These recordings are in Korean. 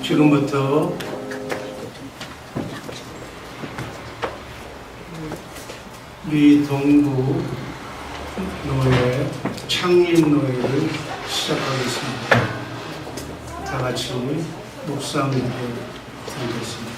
지금부터 미 동부 노예 창립 노예를 시작하겠습니다. 다 같이 묵상 기도 드리겠습니다.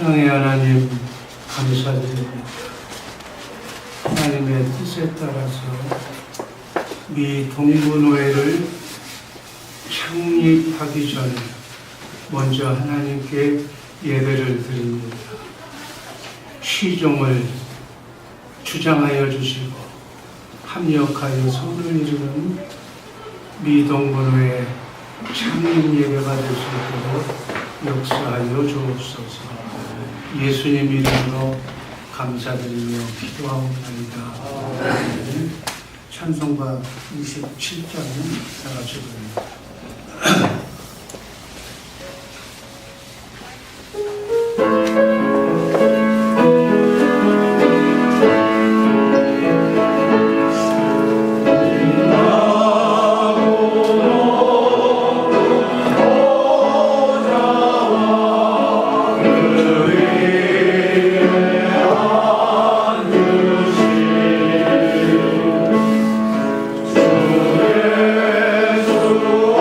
사랑의 하나님, 감사드립니다. 하나님의 뜻에 따라서 미 동부노예를 창립하기 전에 먼저 하나님께 예배를 드립니다. 시종을 주장하여 주시고 합력하여 손을 이루는 미 동부노예 창립 예배가 될 수 있도록 역사하여 주옵소서. 예수님 이름으로 감사드리며 기도하옵나이다. 찬송가 27장은 다 같이 부릅니다. 주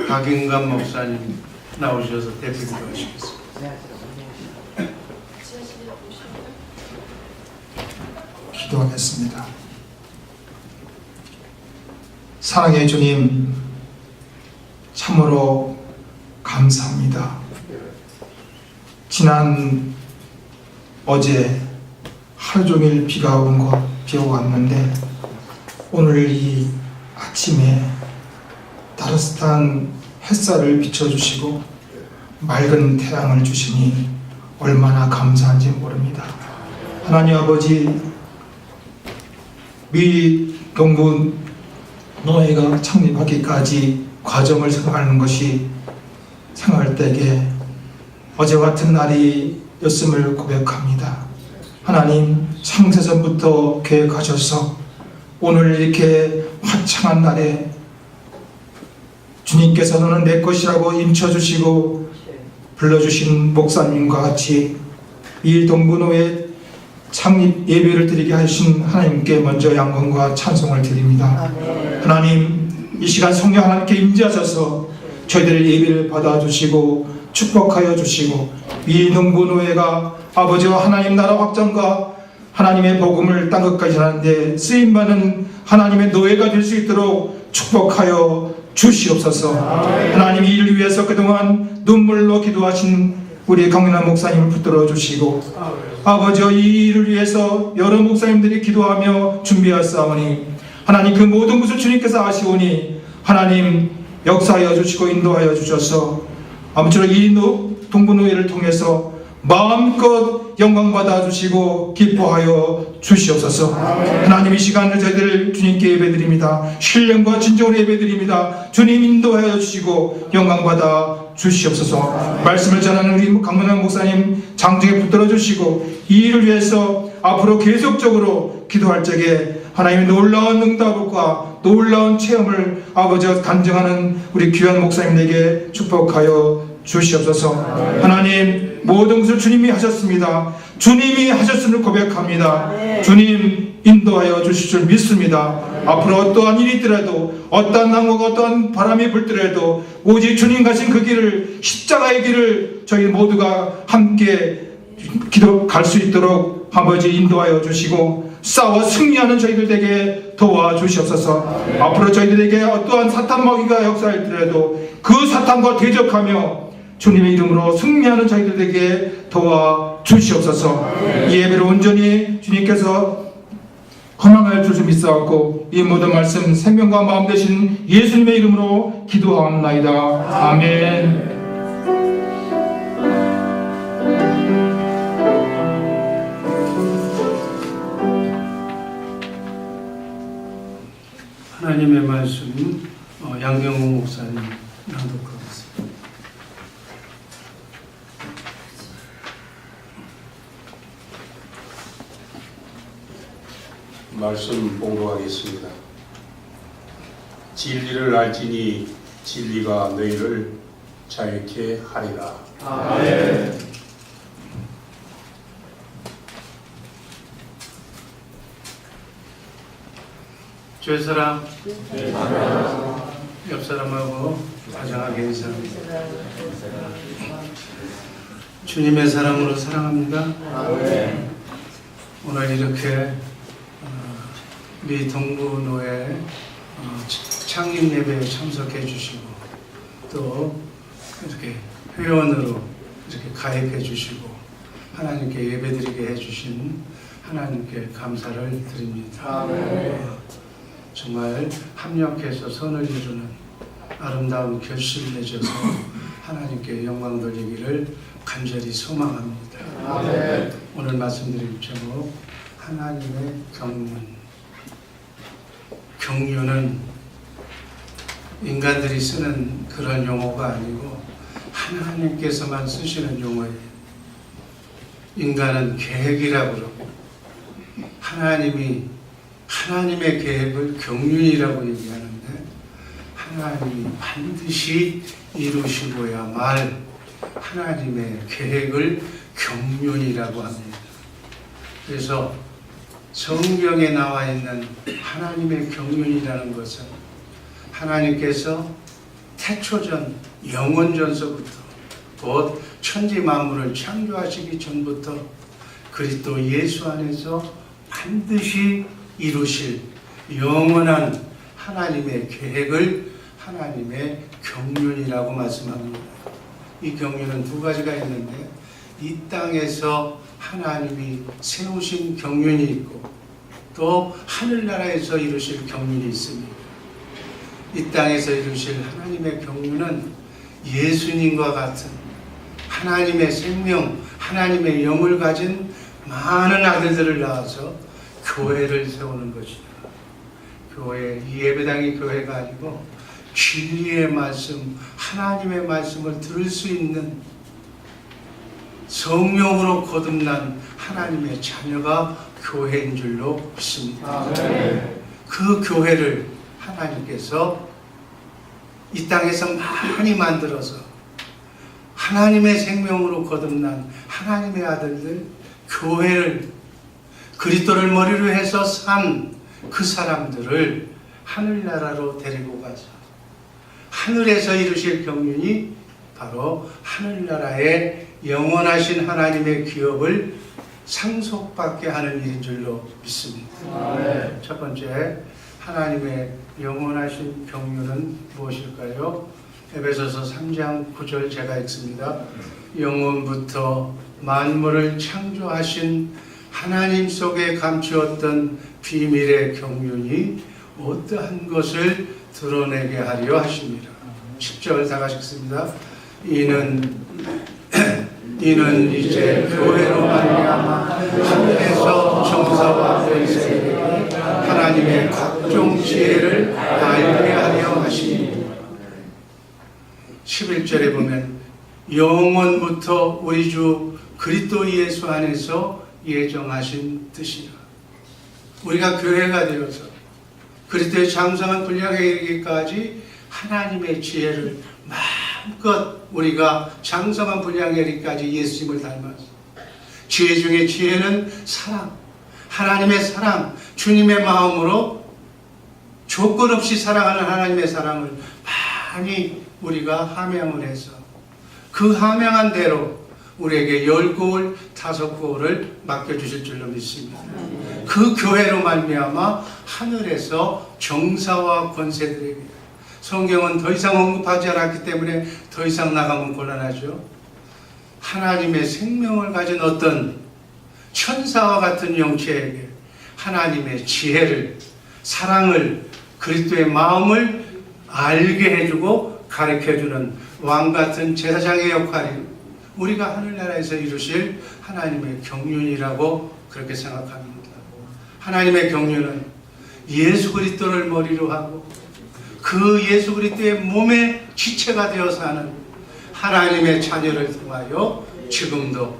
박인감 목사님 나오셔서 대표기도 하시겠습니다. 기도하겠습니다. 사랑의 주님, 참으로 감사합니다. 지난 어제 하루 종일 비가 왔는데 오늘 이 아침에 따뜻한 햇살을 비춰주시고 맑은 태양을 주시니 얼마나 감사한지 모릅니다. 하나님 아버지, 미 동부 노예가 창립하기까지 과정을 생각하는 것이 생각할 때에 어제 같은 날이었음을 고백합니다. 하나님, 창세전부터 계획하셔서 오늘 이렇게 화창한 날에 주님께서 너는 내 것이라고 임쳐주시고 불러주신 목사님과 같이 이 동부노예 창립 예배를 드리게 하신 하나님께 먼저 영광과 찬송을 드립니다. 하나님, 이 시간 성령 하나님께 임재하셔서 저희들의 예배를 받아주시고 축복하여 주시고 이 동부노예가 아버지와 하나님 나라 확장과 하나님의 복음을 땅 끝까지 하는데 쓰임받는 하나님의 노예가 될 수 있도록 축복하여 주시옵소서. 하나님, 이 일을 위해서 그동안 눈물로 기도하신 우리 강민환 목사님을 붙들어 주시고 아버지와 이 일을 위해서 여러 목사님들이 기도하며 준비하사오니 하나님, 그 모든 것을 주님께서 아시오니 하나님 역사하여 주시고 인도하여 주셔서 아무쪼록 이 동부노예를 통해서 마음껏 영광받아 주시고 기뻐하여 주시옵소서. 하나님, 이 시간을 저희들 주님께 예배드립니다. 신령과 진정으로 예배드립니다. 주님 인도하여 주시고 영광받아 주시옵소서. 말씀을 전하는 우리 강문환 목사님 장중에 붙들어 주시고 이 일을 위해서 앞으로 계속적으로 기도할 적에 하나님의 놀라운 응답과 놀라운 체험을 아버지와 간증하는 우리 귀한 목사님에게 축복하여 주시옵소서. 하나님, 모든 것을 주님이 하셨습니다. 주님이 하셨음을 고백합니다. 주님 인도하여 주실 줄 믿습니다. 앞으로 어떠한 일이 있더라도 어떠한 난관과 어떠한 바람이 불더라도 오직 주님 가신 그 길을, 십자가의 길을 저희 모두가 함께 갈 수 있도록 아버지 인도하여 주시고 싸워 승리하는 저희들에게 도와주시옵소서. 앞으로 저희들에게 어떠한 사탄 마귀가 역사할지라도 그 사탄과 대적하며 주님의 이름으로 승리하는 저희들에게 도와주시옵소서. 이 예배를 온전히 주님께서 허망할 줄 믿사옵고 이 모든 말씀 생명과 마음 되신 예수님의 이름으로 기도하옵나이다. 아멘. 하나님의 말씀 양경호 목사님 낭독하겠습니다. 말씀 봉독하겠습니다. 진리를 알지니 진리가 너희를 자유케 하리라. 아멘. 주의 사람, 옆 사람하고 다정하게 인사합니다. 주님의 사랑으로 사랑합니다. 오늘 이렇게 미 동부노예 창립 예배에 참석해 주시고 또 이렇게 회원으로 이렇게 가입해 주시고 하나님께 예배드리게 해 주신 하나님께 감사를 드립니다. 정말 합력해서 선을 이루는 아름다운 결실을 맺어서 하나님께 영광 돌리기를 간절히 소망합니다. 오늘 말씀드릴 제목 하나님의 경륜. 경륜은 인간들이 쓰는 그런 용어가 아니고 하나님께서만 쓰시는 용어예요. 인간은 계획이라고 그러고 하나님의 계획을 경륜이라고 얘기하는데 하나님이 반드시 이루시고야 말 하나님의 계획을 경륜이라고 합니다. 그래서 성경에 나와 있는 하나님의 경륜이라는 것은 하나님께서 태초전 영원전서부터 곧 천지 만물을 창조하시기 전부터 그리스도 예수 안에서 반드시 이루실 영원한 하나님의 계획을 하나님의 경륜이라고 말씀합니다. 이 경륜은 두 가지가 있는데 이 땅에서 하나님이 세우신 경륜이 있고 또 하늘나라에서 이루실 경륜이 있습니다. 이 땅에서 이루실 하나님의 경륜은 예수님과 같은 하나님의 생명, 하나님의 영을 가진 많은 아들들을 낳아서 교회를 세우는 것이다. 교회, 이 예배당이 교회가 아니고 진리의 말씀, 하나님의 말씀을 들을 수 있는 성령으로 거듭난 하나님의 자녀가 교회인 줄로 믿습니다. 그 교회를 하나님께서 이 땅에서 많이 만들어서 하나님의 생명으로 거듭난 하나님의 아들들, 교회를 그리스도를 머리로 해서 산 그 사람들을 하늘나라로 데리고 가서 하늘에서 이루실 경륜이 바로 하늘나라의 영원하신 하나님의 기업을 상속받게 하는 일인 줄로 믿습니다. 첫 번째, 하나님의 영원하신 경륜은 무엇일까요? 에베소서 3장 9절 제가 읽습니다. 영원부터 만물을 창조하신 하나님 속에 감추었던 비밀의 경륜이 어떠한 것을 드러내게 하려 하십니다. 10절 다 같이 읽습니다. 이는 이제 교회로 말미암아 하늘에서 정사와 권세에 하나님의 각종 지혜를 알게 하려 하시니 11절에 보면 영원부터 우리 주 그리스도 예수 안에서 예정하신 뜻이라. 우리가 교회가 되어서 그리스도의 장성한 분량에 이르기까지 하나님의 지혜를 마음껏 우리가 장성한 분량에 이르기까지 예수님을 닮아서 지혜 중에 지혜는 사랑, 하나님의 사랑, 주님의 마음으로 조건 없이 사랑하는 하나님의 사랑을 많이 우리가 함양을 해서 그 함양한 대로 우리에게 10고을, 5고을을 맡겨주실 줄로 믿습니다. 그 교회로 말미암아 하늘에서 정사와 권세들에게, 성경은 더 이상 언급하지 않았기 때문에 더 이상 나가면 곤란하죠. 하나님의 생명을 가진 어떤 천사와 같은 영체에게 하나님의 지혜를, 사랑을, 그리스도의 마음을 알게 해주고 가르쳐주는 왕같은 제사장의 역할이 우리가 하늘나라에서 이루실 하나님의 경륜이라고 그렇게 생각합니다. 하나님의 경륜은 예수 그리스도를 머리로 하고 그 예수 그리스도의 몸의 지체가 되어 사는 하나님의 자녀를 통하여 지금도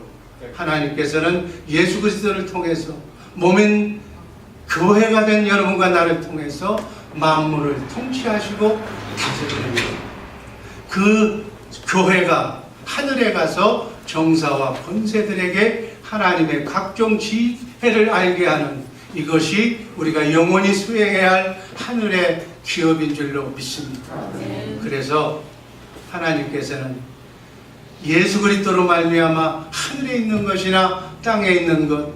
하나님께서는 예수 그리스도를 통해서 몸인 교회가 된 여러분과 나를 통해서 만물을 통치하시고 다스리는 그 교회가 하늘에 가서 정사와 권세들에게 하나님의 각종 지혜를 알게 하는 이것이 우리가 영원히 수행해야 할 하늘의 기업인 줄로 믿습니다. 그래서 하나님께서는 예수 그리스도로 말미암아 하늘에 있는 것이나 땅에 있는 것,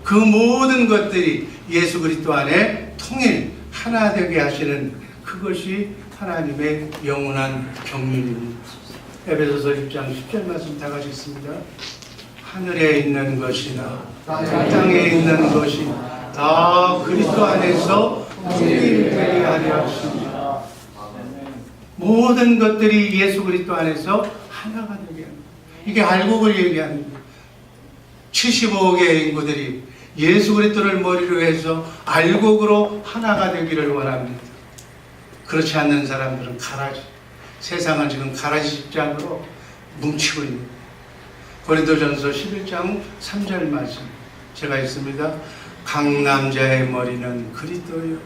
그 모든 것들이 예수 그리스도 안에 통일 하나 되게 하시는 그것이 하나님의 영원한 경륜입니다. 에베소서 6장 10절 말씀 다 같이 읽습니다. 하늘에 있는 것이나 땅에 있는 것이 다 그리스도 안에서 통일되게 하려 하십니다. 모든 것들이 예수 그리스도 안에서 하나가 되게 합니다. 이게 알곡을 얘기합니다. 75억의 인구들이 예수 그리스도를 머리로 해서 알곡으로 하나가 되기를 원합니다. 그렇지 않는 사람들은 가라지, 세상은 지금 가라지 집단으로 뭉치고 있습니다. 고린도전서 11장 3절 말씀 제가 읽습니다. 각 남자의 머리는 그리스도요,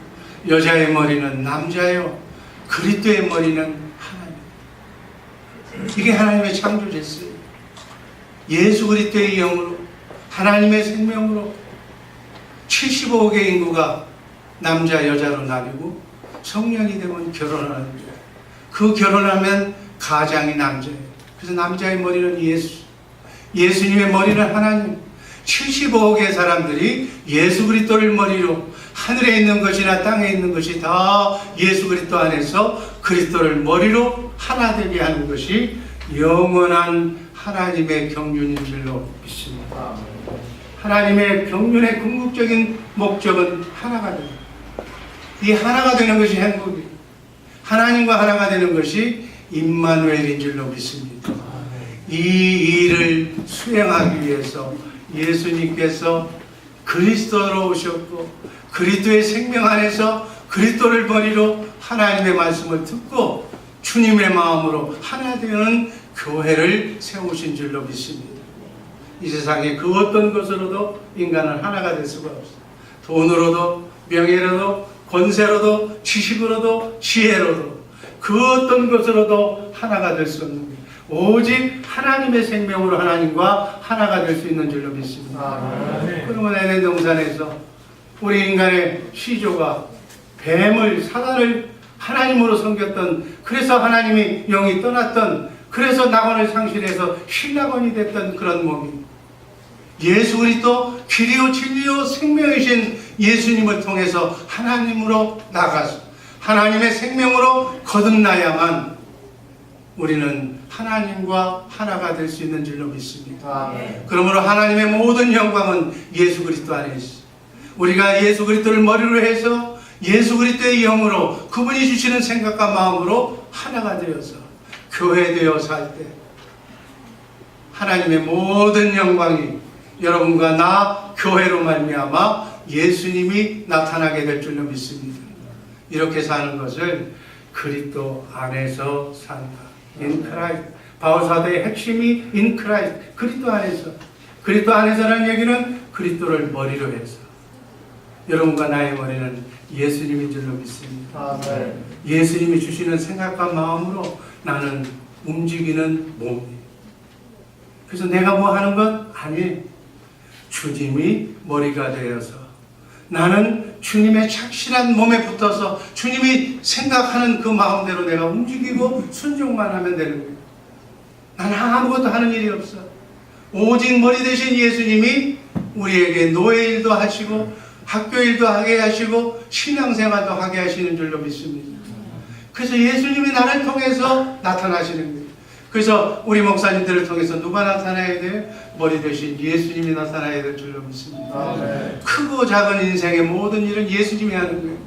여자의 머리는 남자요, 그리스도의 머리는 하나님. 이게 하나님의 창조 질서예요. 예수 그리스도의 영으로, 하나님의 생명으로 75억의 인구가 남자 여자로 나뉘고 성년이 되면 결혼하는 거예요. 그 결혼하면 가장이 남자예요. 그래서 남자의 머리는 예수, 예수님의 머리는 하나님. 75억의 사람들이 예수 그리스도를 머리로, 하늘에 있는 것이나 땅에 있는 것이 다 예수 그리스도 안에서 그리스도를 머리로 하나 되게 하는 것이 영원한 하나님의 경륜인 줄로 믿습니다. 하나님의 경륜의 궁극적인 목적은 하나가 됩니다. 이 하나가 되는 것이 행복이에요. 하나님과 하나가 되는 것이 임마누엘인 줄로 믿습니다. 이 일을 수행하기 위해서 예수님께서 그리스도로 오셨고, 그리스도의 생명 안에서 그리스도를 머리로 하나님의 말씀을 듣고 주님의 마음으로 하나 되는 교회를 세우신 줄로 믿습니다. 이 세상에 그 어떤 것으로도 인간은 하나가 될 수가 없어요. 돈으로도, 명예로도, 권세로도, 지식으로도, 지혜로도, 그 어떤 것으로도 하나가 될 수 없는 거예요. 오직 하나님의 생명으로 하나님과 하나가 될 수 있는 줄로 믿습니다. 그러면 에덴 동산에서 우리 인간의 시조가 뱀을, 사단을 하나님으로 섬겼던, 그래서 하나님이 영이 떠났던, 그래서 낙원을 상실해서 신낙원이 됐던 그런 몸이 예수 그리스도 길이요 진리요 생명이신 예수님을 통해서 하나님으로 나가서 하나님의 생명으로 거듭나야만 우리는 하나님과 하나가 될 수 있는 줄로 믿습니다. 그러므로 하나님의 모든 영광은 예수 그리스도 안에 있습니다. 우리가 예수 그리스도를 머리로 해서 예수 그리스도의 영으로 그분이 주시는 생각과 마음으로 하나가 되어서 교회되어 살 때 하나님의 모든 영광이 여러분과 나 교회로 말미암아 예수님이 나타나게 될 줄로 믿습니다. 이렇게 사는 것을 그리스도 안에서 산다. In Christ. 바울사도의 핵심이 in Christ. 그리스도 안에서. 그리스도 안에서라는 얘기는 그리스도를 머리로 해서. 여러분과 나의 머리는 예수님인 줄로 믿습니다. 예수님이 주시는 생각과 마음으로 나는 움직이는 몸이에요. 그래서 내가 뭐 하는 건 아니에요. 주님이 머리가 되어서 나는 주님의 착실한 몸에 붙어서 주님이 생각하는 그 마음대로 내가 움직이고 순종만 하면 되는 거예요. 나는 아무것도 하는 일이 없어. 오직 머리 대신 예수님이 우리에게 노예일도 하시고 학교일도 하게 하시고 신앙생활도 하게 하시는 줄로 믿습니다. 그래서 예수님이 나를 통해서 나타나시는 거예요. 그래서 우리 목사님들을 통해서 누가 나타나야 돼요? 머리 대신 예수님이 나타나야 될 줄로 믿습니다. 크고 작은 인생의 모든 일은 예수님이 하는 거예요.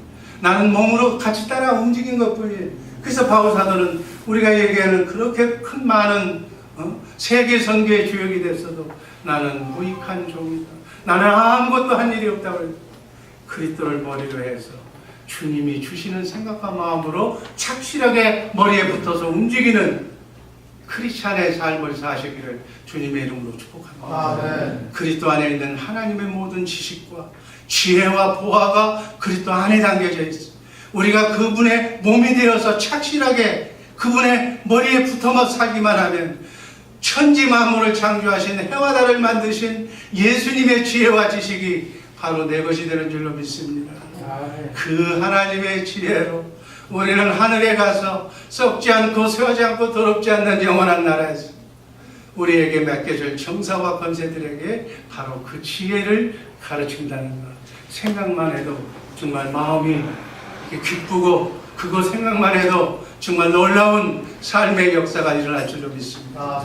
나는 몸으로 같이 따라 움직인 것뿐이에요. 그래서 바울 사도는 우리가 얘기하는 그렇게 큰 많은 세계 선교의 주역이 됐어도 나는 무익한 종이다. 나는 아무것도 한 일이 없다고 해요. 그리스도를 머리로 해서 주님이 주시는 생각과 마음으로 착실하게 머리에 붙어서 움직이는 크리스찬의 삶을 사시기를 주님의 이름으로 축복합니다. 그리스도 안에 있는 하나님의 모든 지식과 지혜와 보화가 그리스도 안에 담겨져 있습니다. 우리가 그분의 몸이 되어서 착실하게 그분의 머리에 붙어만 살기만 하면 천지 만물을 창조하신 해와 달을 만드신 예수님의 지혜와 지식이 바로 내 것이 되는 줄로 믿습니다. 그 하나님의 지혜로 우리는 하늘에 가서 썩지 않고 쇠하지 않고 더럽지 않는 영원한 나라에서 우리에게 맡겨줄 정사와 권세들에게 바로 그 지혜를 가르친다는 것. 생각만 해도 정말 마음이 기쁘고 그거 생각만 해도 정말 놀라운 삶의 역사가 일어날 줄로 믿습니다.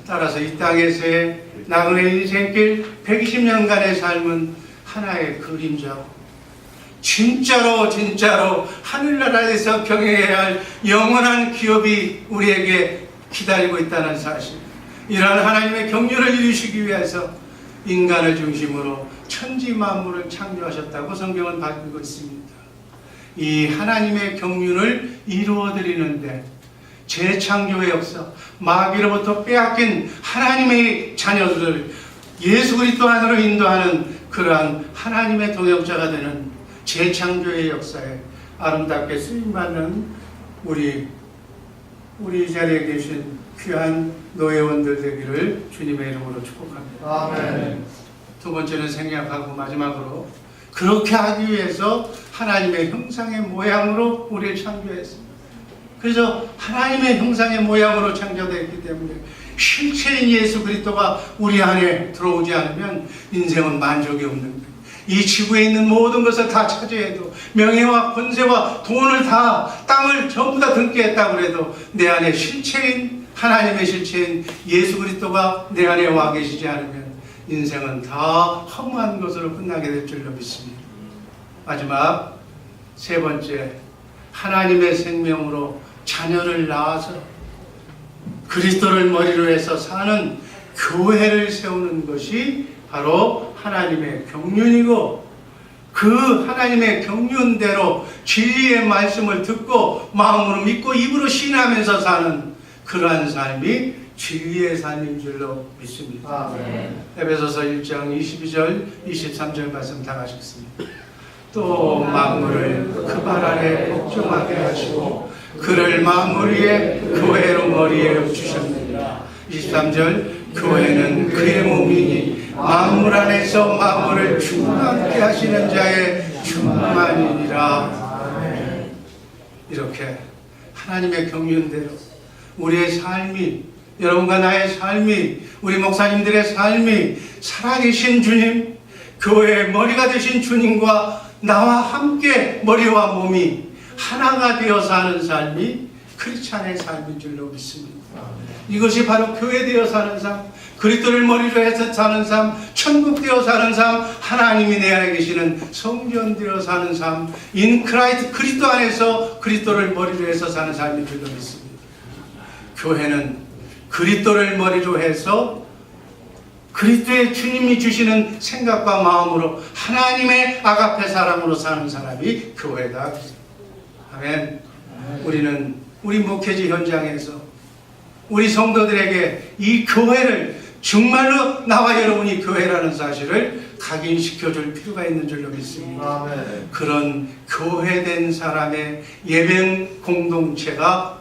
따라서 이 땅에서의 나그네 인생길 120년간의 삶은 하나의 그림자고 진짜로 하늘나라에서 경영해야 할 영원한 기업이 우리에게 기다리고 있다는 사실, 이러한 하나님의 경륜을 이루시기 위해서 인간을 중심으로 천지 만물을 창조하셨다고 성경은 밝히고 있습니다. 이 하나님의 경륜을 이루어드리는데 재창조의 역사, 마귀로부터 빼앗긴 하나님의 자녀들을 예수 그리스도 안으로 인도하는 그러한 하나님의 동역자가 되는 재창조의 역사에 아름답게 쓰임받는 우리 자리에 계신 귀한 노예원들 되기를 주님의 이름으로 축복합니다. 두 번째는 생략하고 마지막으로 그렇게 하기 위해서 하나님의 형상의 모양으로 우리를 창조했습니다. 그래서 하나님의 형상의 모양으로 창조되었기 때문에 실체인 예수 그리스도가 우리 안에 들어오지 않으면 인생은 만족이 없는 거예요. 이 지구에 있는 모든 것을 다 차지해도, 명예와 권세와 돈을 다, 땅을 전부 다 등게 했다고 해도 내 안에 실체인, 하나님의 실체인 예수 그리스도가 내 안에 와 계시지 않으면 인생은 다 허무한 것으로 끝나게 될 줄로 믿습니다. 마지막 세 번째, 하나님의 생명으로 자녀를 낳아서 그리스도를 머리로 해서 사는 교회를 세우는 것이 바로 하나님의 경륜이고, 그 하나님의 경륜대로 진리의 말씀을 듣고 마음으로 믿고 입으로 신하면서 사는 그러한 삶이 진리의 삶인 줄로 믿습니다. 에베소서 1장 22절 23절 말씀 다 가셨습니다. 또 만물을 그 발 아래 복종하게 하시고 그를 만물 위에 교회로 머리에 주셨느니라. 23절 교회는 그의 몸이니 만물 안에서 만물을 충만케 하시는 자의 충만이니라. 이렇게 하나님의 경륜대로 우리의 삶이, 여러분과 나의 삶이, 우리 목사님들의 삶이 살아계신 주님, 교회의 머리가 되신 주님과 나와 함께 머리와 몸이 하나가 되어 사는 삶이 크리스찬의 삶인 줄로 믿습니다. 이것이 바로 교회 되어 사는 삶, 그리스도를 머리로 해서 사는 삶, 천국 되어 사는 삶, 하나님이 내 안에 계시는 성전 되어 사는 삶, 인 크라이스트, 그리스도 안에서 그리스도를 머리로 해서 사는 삶인 줄로 믿습니다. 교회는 그리스도를 머리로 해서 그리스도의 주님이 주시는 생각과 마음으로 하나님의 아가페 사랑으로 사는 사람이 교회다. 아멘. 우리는 우리 목회지 현장에서 우리 성도들에게 이 교회를 정말로 나와 여러분이 교회라는 사실을 각인시켜 줄 필요가 있는 줄로 믿습니다. 아멘. 그런 교회된 사람의 예배 공동체가,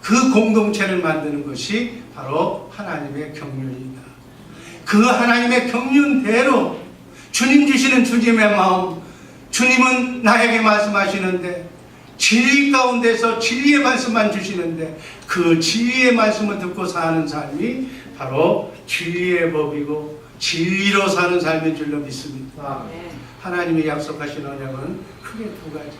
그 공동체를 만드는 것이 바로 하나님의 경륜입니다. 그 하나님의 경륜대로 주님 주시는 주님의 마음, 주님은 나에게 말씀하시는데 진리 가운데서 진리의 말씀만 주시는데 그 진리의 말씀을 듣고 사는 삶이 바로 진리의 법이고 진리로 사는 삶인 줄로 믿습니다. 하나님이 약속하신 언약은 크게 두 가지.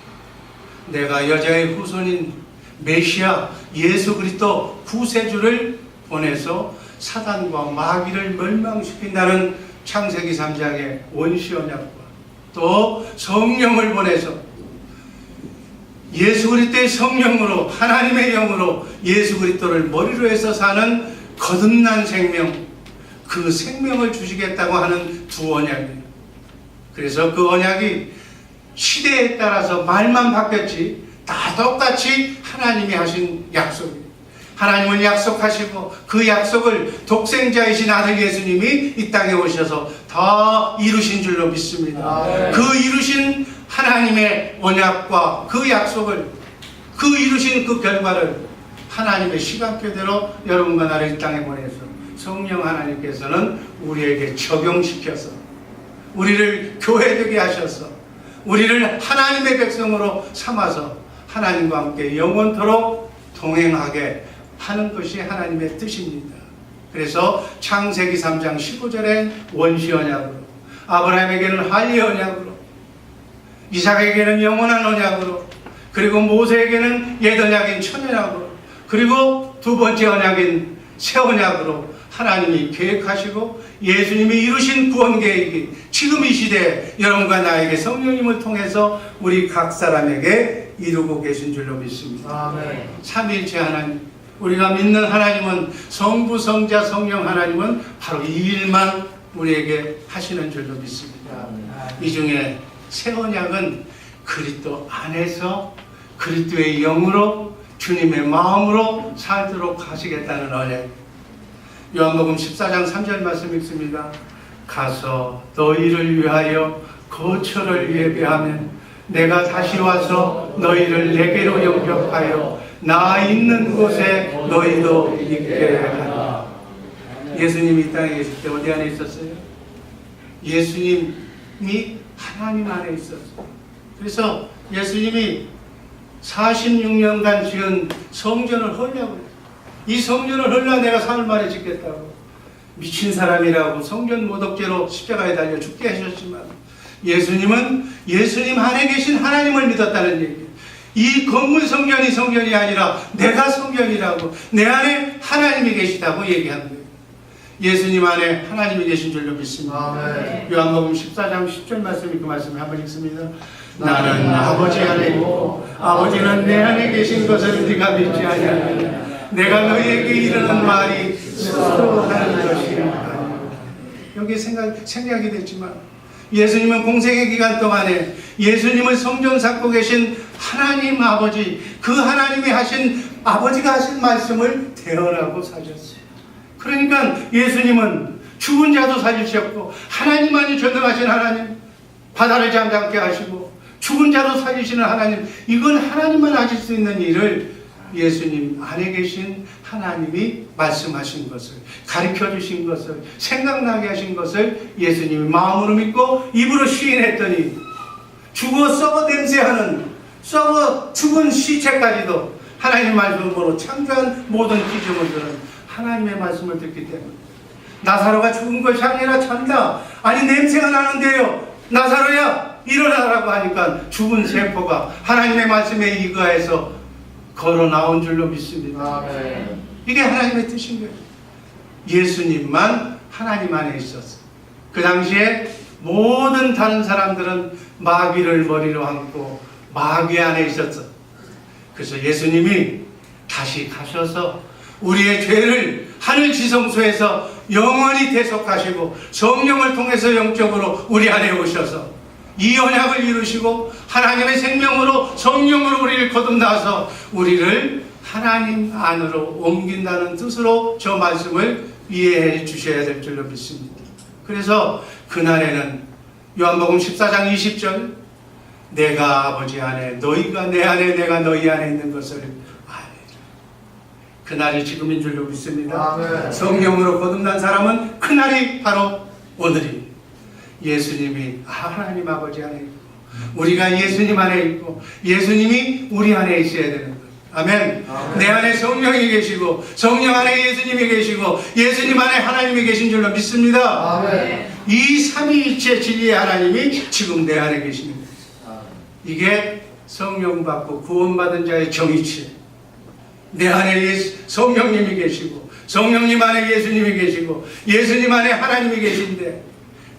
내가 여자의 후손인 메시아 예수 그리스도 구세주를 보내서 사단과 마귀를 멸망시킨다는 창세기 3장의 원시 언약과, 또 성령을 보내서 예수 그리스도의 성령으로, 하나님의 영으로 예수 그리스도를 머리로 해서 사는 거듭난 생명, 그 생명을 주시겠다고 하는 두 언약이에요. 그래서 그 언약이 시대에 따라서 말만 바뀌었지 다 똑같이 하나님이 하신 약속이에요. 하나님은 약속하시고 그 약속을 독생자이신 아들 예수님이 이 땅에 오셔서 다 이루신 줄로 믿습니다. 그 이루신 하나님의 언약과 그 약속을, 그 이루신 그 결과를 하나님의 시간표대로 여러분과 나를 이 땅에 보내서 성령 하나님께서는 우리에게 적용시켜서 우리를 교회되게 하셔서 우리를 하나님의 백성으로 삼아서 하나님과 함께 영원토록 동행하게 하는 것이 하나님의 뜻입니다. 그래서 창세기 3장 15절에 원시 언약으로, 아브라함에게는 할례 언약으로, 이삭에게는 영원한 언약으로, 그리고 모세에게는 옛 언약인 천연약으로, 그리고 두 번째 언약인 새 언약으로 하나님이 계획하시고 예수님이 이루신 구원 계획이 지금 이 시대에 여러분과 나에게 성령님을 통해서 우리 각 사람에게 이루고 계신 줄로 믿습니다. 아멘. 삼위일체 하나님, 우리가 믿는 하나님은, 성부, 성자, 성령 하나님은 바로 이 일만 우리에게 하시는 줄로 믿습니다. 이 중에 새 언약은 그리스도 안에서 그리스도의 영으로 주님의 마음으로 살도록 하시겠다는 언약. 요한복음 14장 3절 말씀 읽습니다. 가서 너희를 위하여 거처를 예배하면 내가 다시 와서 너희를 내게로 영접하여 나 있는 곳에 너희도 있게 하라. 예수님이 이 땅에 계실 때 어디 안에 있었어요? 예수님이 하나님 안에 있었어요. 그래서 예수님이 46년간 지은 성전을 헐려고, 이 성전을 헐려 내가 사흘 만에 짓겠다고, 미친 사람이라고 성전 모독죄로 십자가에 달려 죽게 하셨지만, 예수님은 예수님 안에 계신 하나님을 믿었다는 얘기예요. 이 건물 성전이 성전이 아니라 내가 성전이라고, 내 안에 하나님이 계시다고 얘기하는 거예요. 예수님 안에 하나님이 계신 줄로 믿습니다. 요한복음 14장 10절 말씀이 그 말씀을 한번 읽습니다. 나는 아버지 안에 있고 아버지는 내 안에 계신 것을 네가 믿지 아니하느냐. 내가 너희에게 이르는 말이 스스로 하는 것이 아니라. 여기 생략이 됐지만 예수님은 공생의 기간 동안에 예수님을 성전 삼고 계신 하나님 아버지, 그 하나님이 하신, 아버지가 하신 말씀을 대언하고 사셨어요. 그러니까 예수님은 죽은 자도 살리셨고, 하나님만이 전능하신 하나님, 바다를 잠잠케 하시고 죽은 자도 살리시는 하나님, 이건 하나님만 하실 수 있는 일을 예수님 안에 계신 하나님이 말씀하신 것을, 가르쳐 주신 것을, 생각나게 하신 것을 예수님이 마음으로 믿고 입으로 시인했더니 죽어 썩어 냄새하는, 썩어 죽은 시체까지도 하나님 말씀으로 창조한 모든 피조물들은 하나님의 말씀을 듣기 때문에, 나사로가 죽은 것이 아니라 잔다, 아니 냄새가 나는데요, 나사로야 일어나라고 하니까 죽은 세포가 하나님의 말씀에 이거해서 걸어 나온 줄로 믿습니다. 이게 하나님의 뜻인 거예요. 예수님만 하나님 안에 있었어요. 그 당시에 모든 다른 사람들은 마귀를 머리로 안고 마귀 안에 있었어. 그래서 예수님이 다시 가셔서 우리의 죄를 하늘 지성소에서 영원히 대속하시고 성령을 통해서 영적으로 우리 안에 오셔서 이 언약을 이루시고 하나님의 생명으로 성령으로 우리를 거듭나서 우리를 하나님 안으로 옮긴다는 뜻으로 저 말씀을 이해해 주셔야 될 줄로 믿습니다. 그래서 그날에는 요한복음 14장 20절, 내가 아버지 안에 너희가 내 안에 내가 너희 안에 있는 것을 아리라. 그날이 지금인 줄로 믿습니다. 아멘. 성령으로 거듭난 사람은 그날이 바로 오늘입니다. 예수님이 하나님 아버지 안에 있고 우리가 예수님 안에 있고 예수님이 우리 안에 있어야 되는 거예요. 아멘. 아멘. 내 안에 성령이 계시고 성령 안에 예수님이 계시고 예수님 안에 하나님이 계신 줄로 믿습니다. 아멘. 이 삼위일체 진리의 하나님이 지금 내 안에 계십니다. 이게 성령 받고 구원받은 자의 정의치. 내 안에 성령님이 계시고 성령님 안에 예수님이 계시고 예수님 안에 하나님이 계신데,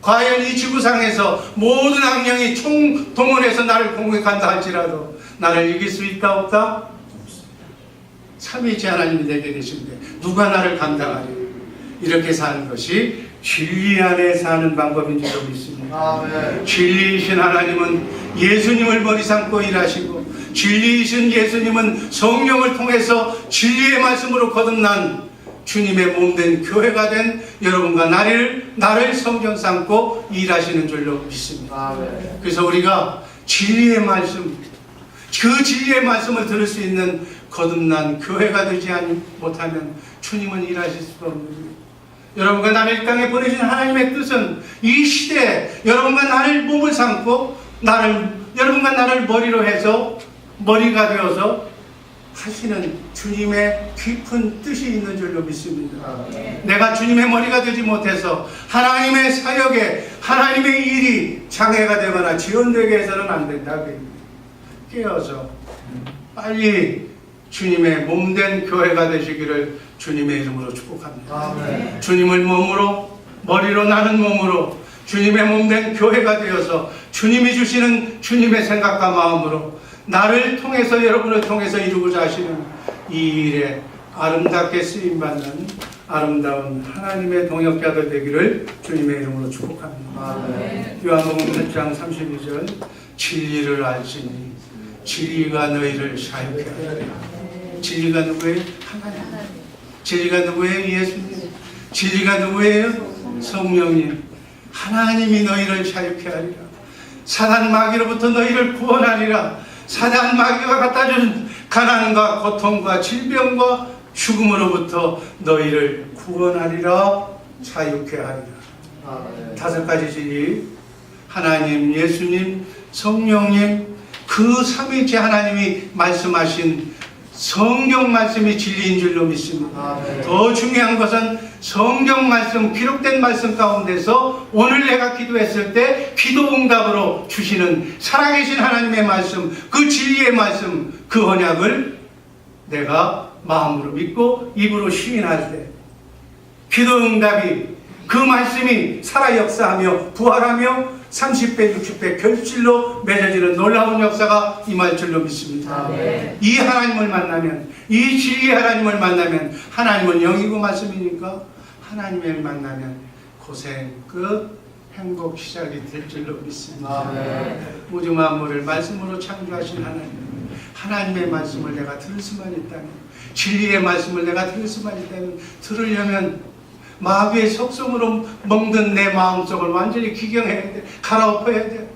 과연 이 지구상에서 모든 악령이 총동원해서 나를 공격한다 할지라도 나를 이길 수 있다 없다? 삼위일체 하나님이 내게 계신데 누가 나를 감당하리? 이렇게 사는 것이 진리 안에 사는 방법인 줄로 믿습니다. 아멘. 진리이신 하나님은 예수님을 머리 삼고 일하시고, 진리이신 예수님은 성령을 통해서 진리의 말씀으로 거듭난 주님의 몸된 교회가 된 여러분과 나를 성전 삼고 일하시는 줄로 믿습니다. 아멘. 그래서 우리가 진리의 말씀, 그 진리의 말씀을 들을 수 있는 거듭난 교회가 되지 못하면 주님은 일하실 수가 없는 거예요. 여러분과 나를 이 땅에 보내신 하나님의 뜻은 이 시대에 여러분과 나를 몸을 삼고 여러분과 나를 머리로 해서, 머리가 되어서 하시는 주님의 깊은 뜻이 있는 줄로 믿습니다. 내가 주님의 머리가 되지 못해서 하나님의 사역에 하나님의 일이 장애가 되거나 지연되게 해서는 안 된다. 깨어서 빨리 주님의 몸된 교회가 되시기를 주님의 이름으로 축복합니다. 아멘. 주님을 몸으로, 머리로 나는 몸으로 주님의 몸된 교회가 되어서 주님이 주시는 주님의 생각과 마음으로 나를 통해서, 여러분을 통해서 이루고자 하시는 이 일에 아름답게 쓰임받는 아름다운 하나님의 동역자들 되기를 주님의 이름으로 축복합니다. 아멘. 요한복음 8장 32절, 진리를 알지니 진리가 너희를 자유케 하리라. 진리가 누구예요? 하나님. 진리가 누구예요? 예수님. 진리가 누구예요? 성령님. 하나님이 너희를 자유케 하리라. 사단 마귀로부터 너희를 구원하리라. 사단 마귀가 갖다준 가난과 고통과 질병과 죽음으로부터 너희를 구원하리라. 자유케 하리라. 다섯 가지 진리, 하나님, 예수님, 성령님, 그 삼위일체 하나님이 말씀하신 성경 말씀이 진리인 줄로 믿습니다. 더 중요한 것은 성경 말씀, 기록된 말씀 가운데서 오늘 내가 기도했을 때 기도 응답으로 주시는 살아계신 하나님의 말씀, 그 진리의 말씀, 그 언약을 내가 마음으로 믿고 입으로 시인할 때 기도 응답이, 그 말씀이 살아 역사하며 부활하며 30배, 60배 결실로 맺어지는 놀라운 역사가 임할 줄로 믿습니다. 이 하나님을 만나면, 이 진리의 하나님을 만나면, 하나님은 영이고 말씀이니까 하나님을 만나면 고생 끝, 행복 시작이 될 줄로 믿습니다. 우주 만물을 말씀으로 창조하신 하나님, 하나님의 말씀을 내가 들을 수만 있다면, 진리의 말씀을 내가 들을 수만 있다면, 들으려면 마귀의 속성으로 먹는 내 마음속을 완전히 기경해야 돼. 갈아엎어야 돼.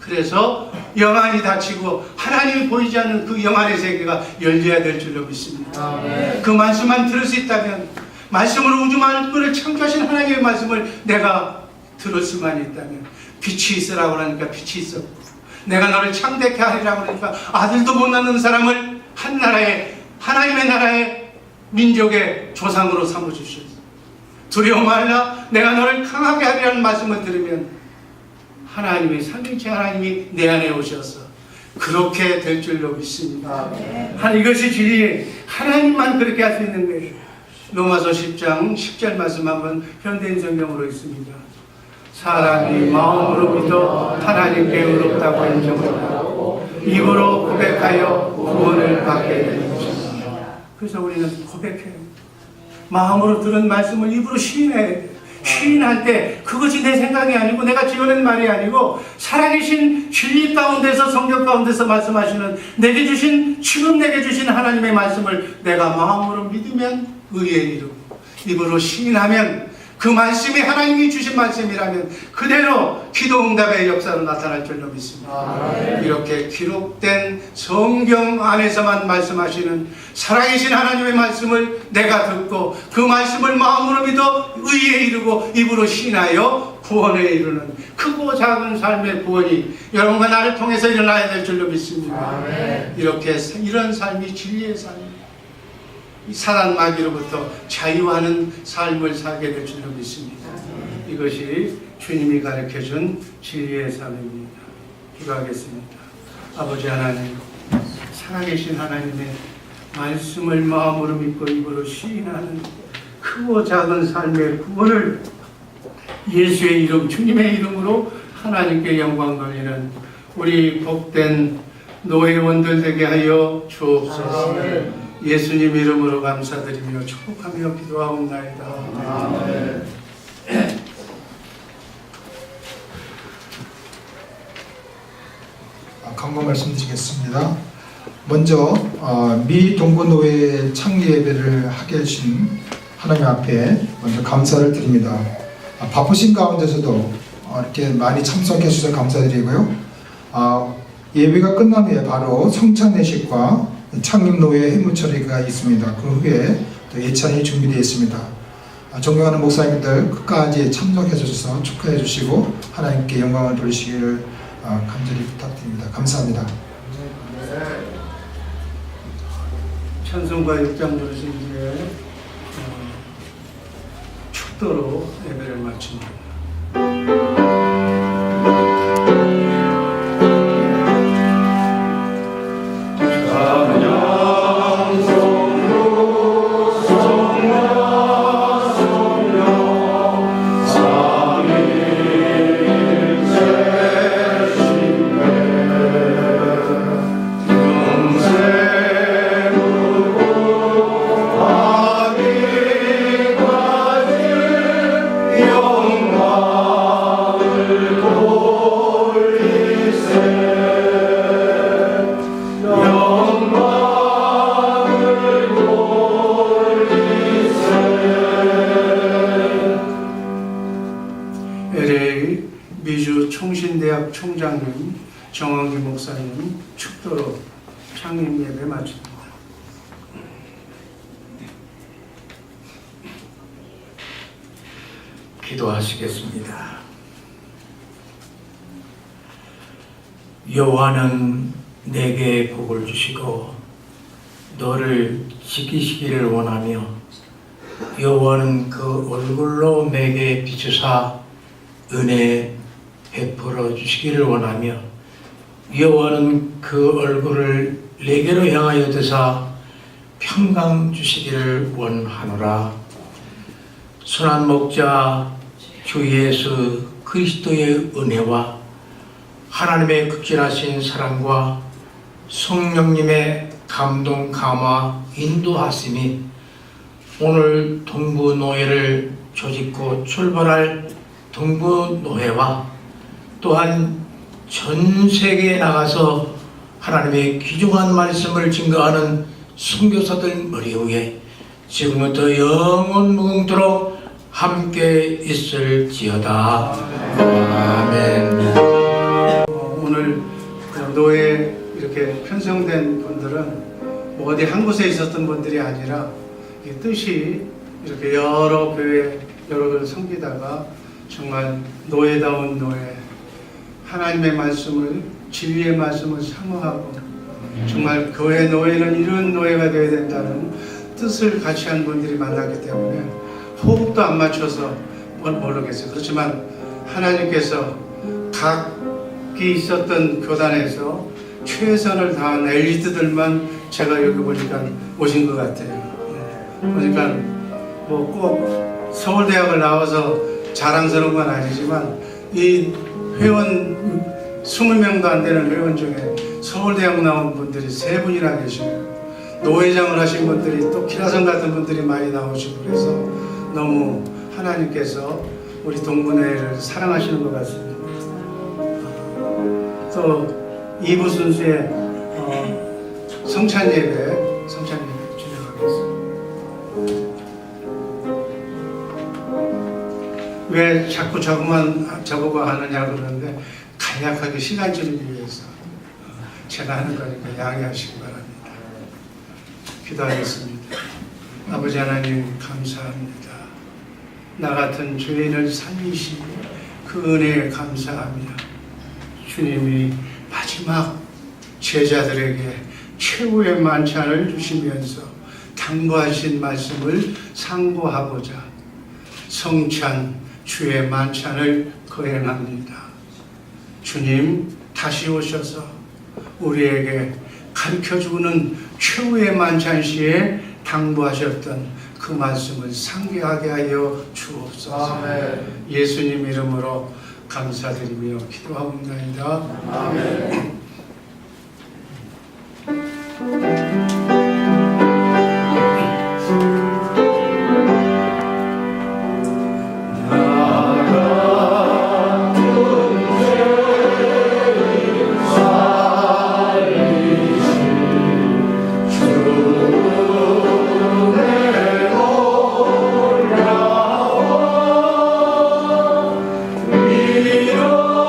그래서 영안이 닫히고 하나님이 보이지 않는 그 영안의 세계가 열려야 될 줄로 믿습니다. 그 말씀만 들을 수 있다면, 말씀으로 우주 만물을 창조하신 하나님의 말씀을 내가 들을 수만 있다면, 빛이 있으라고 하니까 빛이 있었고, 내가 너를 창대케 하리라고 하니까 아들도 못 낳는 사람을 한 나라의, 하나님의 나라의 민족의 조상으로 삼아주셨어. 두려워 말라, 내가 너를 강하게 하리라는 말씀을 들으면 하나님의 삼위일체 하나님이 내 안에 오셔서 그렇게 될 줄로 믿습니다. 이것이 진리, 하나님만 그렇게 할 수 있는 거예요. 로마서 10장 10절 말씀 한번 현대인 성경으로 있습니다. 사람이 마음으로 믿어 하나님께 의롭다고 인정을 하고 입으로 고백하여 구원을 받게 되는 것입니다. 그래서 우리는 고백해요. 마음으로 들은 말씀을 입으로 시인해야 돼. 시인할 때 그것이 내 생각이 아니고 내가 지어낸 말이 아니고 살아계신 진리 가운데서, 성경 가운데서 말씀하시는 지금 내게 주신 하나님의 말씀을 내가 마음으로 믿으면 의에 이르고, 입으로 시인하면 그 말씀이 하나님이 주신 말씀이라면 그대로 기도 응답의 역사로 나타날 줄로 믿습니다. 이렇게 기록된 성경 안에서만 말씀하시는 살아계신 하나님의 말씀을 내가 듣고 그 말씀을 마음으로 믿어 의에 이르고 입으로 신하여 구원에 이르는 크고 작은 삶의 구원이 여러분과 나를 통해서 일어나야 될 줄로 믿습니다. 이렇게 이런 삶이 진리의 삶입니다. 이 사단 마귀로부터 자유하는 삶을 살게 될 줄로 믿습니다. 이것이 주님이 가르쳐준 진리의 삶입니다. 기도하겠습니다. 아버지 하나님, 살아계신 하나님의 말씀을 마음으로 믿고 입으로 시인하는 크고 작은 삶의 구원을 예수의 이름, 주님의 이름으로 하나님께 영광 돌리는 우리 복된 노회원들 되게 하여 주옵소서. 예수님 이름으로 감사드리며 축복하며 기도하옵나이다. 아멘. 강조 말씀드리겠습니다. 먼저 미 동구노회 창립 예배를 하게 하신 하나님 앞에 먼저 감사를 드립니다. 바쁘신 가운데서도 이렇게 많이 참석해 주셔서 감사드리고요. 예배가 끝난 후에 바로 성찬 예식과 창립노회 해무처리가 있습니다. 그 후에 또 예찬이 준비되어 있습니다. 존경하는 목사님들 끝까지 참석해 주셔서 축하해 주시고 하나님께 영광을 돌리시기를 간절히 부탁드립니다. 감사합니다. 찬송가 6장 들으신 뒤에 축도로 예배를 마칩니다. LA 미주 총신대학 총장님 정원기 목사님 축도로 창립 예배 마칩니다. 기도하시겠습니다. 여호와는 내게 복을 주시고 너를 지키시기를 원하며 여호와는 그 얼굴로 내게 비추사 은혜 베풀어 주시기를 원하며 여호와는 그 얼굴을 내게로 향하여 드사 평강 주시기를 원하노라. 선한 목자 주 예수 그리스도의 은혜와 하나님의 극진하신 사랑과 성령님의 감동 감화 인도하심이 오늘 동부노회를 조직고 출발할 동부노회와 또한 전 세계에 나가서 하나님의 귀중한 말씀을 증거하는 선교사들 머리 위에 지금부터 영원 무궁토록 함께 있을지어다. 아멘. 오늘 노예 이렇게 편성된 분들은 뭐 어디 한 곳에 있었던 분들이 아니라 이 뜻이 이렇게 여러 교회 여러 교회를 섬기다가 정말 노예다운 노예, 하나님의 말씀을 진리의 말씀을 사모하고 정말 교회 노예는 이런 노예가 되어야 된다는 뜻을 같이 한 분들이 만났기 때문에 호흡도 안 맞춰서 모르겠어요. 그렇지만 하나님께서 각기 있었던 교단에서 최선을 다한 엘리트들만 제가 여기 보니까 오신 것 같아요. 보니까 뭐 꼭 서울대학을 나와서 자랑스러운 건 아니지만 이 회원 20명도 안 되는 회원 중에 서울대학 나온 분들이 3분이나 계시고요. 노회장을 하신 분들이 또 기라성 같은 분들이 많이 나오시고 그래서 너무 하나님께서 우리 동문회를 사랑하시는 것 같습니다. 또 2부 순수의 성찬 예배 진행하겠습니다. 왜 자꾸 저보고 하느냐 그러는데 간략하게 시간 줄이기 위해서 제가 하는 거니까 양해하시기 바랍니다. 기도하겠습니다. 아버지 하나님 감사합니다. 나 같은 죄인을 살리시니 그 은혜에 감사하며 주님이 마지막 제자들에게 최후의 만찬을 주시면서 당부하신 말씀을 상고하고자 성찬 주의 만찬을 거행합니다. 주님 다시 오셔서 우리에게 가르쳐주는 최후의 만찬 시에 당부하셨던 그 말씀을 상기하게 하여 주옵소서. 아멘. 예수님 이름으로 감사드리며 기도하옵나이다. 아멘.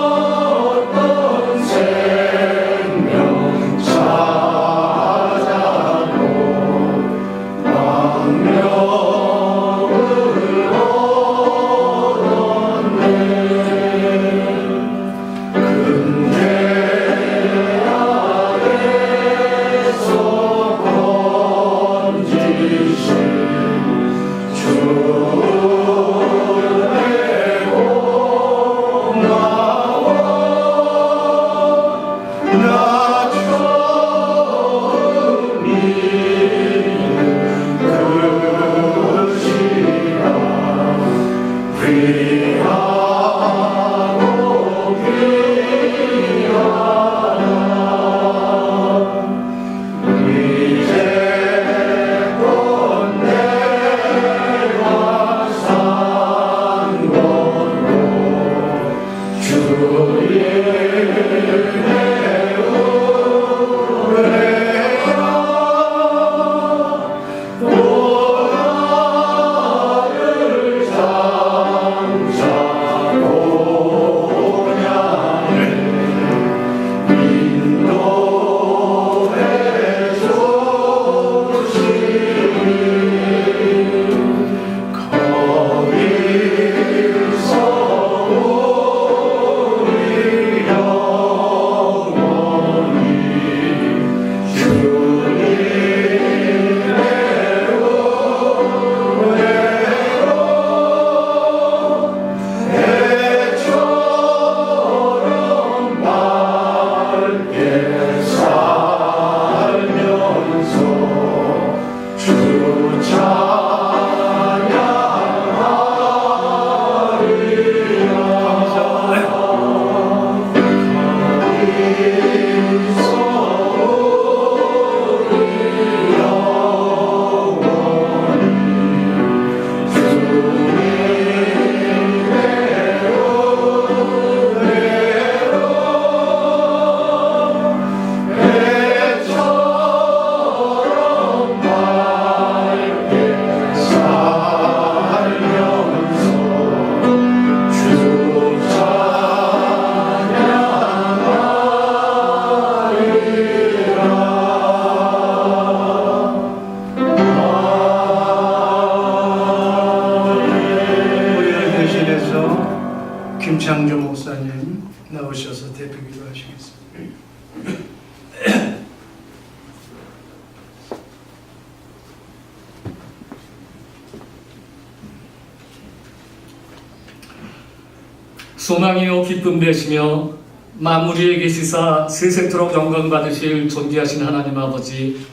잃었던 생명 찾아 소망이요 기쁨 되시며 만물에 계시사 세세토록 영광 받으실 존귀하신 하나님 아버지,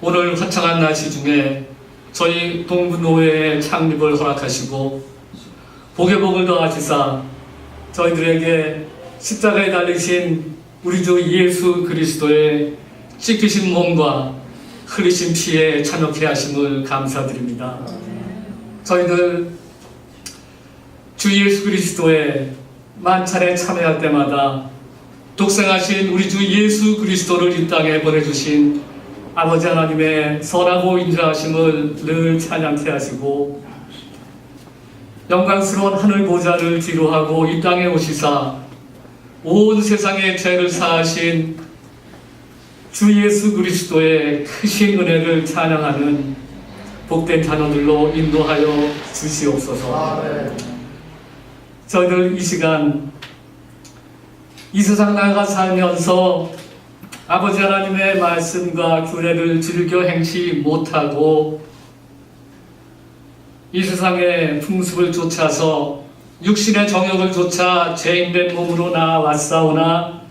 오늘 화창한 날씨 중에 저희 동부노회의 창립을 허락하시고 복의 복을 더하시사 저희들에게 십자가에 달리신 우리 주 예수 그리스도의 찢기신 몸과 흘리신 피에 참여케 하심을 감사드립니다. 저희들 주 예수 그리스도의 만찬에 참여할 때마다 독생하신 우리 주 예수 그리스도를 이 땅에 보내주신 아버지 하나님의 선하고 인자하심을 늘 찬양케 하시고, 영광스러운 하늘 보좌를 뒤로하고 이 땅에 오시사 온 세상의 죄를 사하신 주 예수 그리스도의 크신 은혜를 찬양하는 복된 자녀들로 인도하여 주시옵소서. 저희들 이 시간 이 세상 나가 살면서 아버지 하나님의 말씀과 규례를 즐겨 행치 못하고 이 세상의 풍습을 쫓아서 육신의 정욕을 쫓아 죄인된 몸으로 나아왔사오나,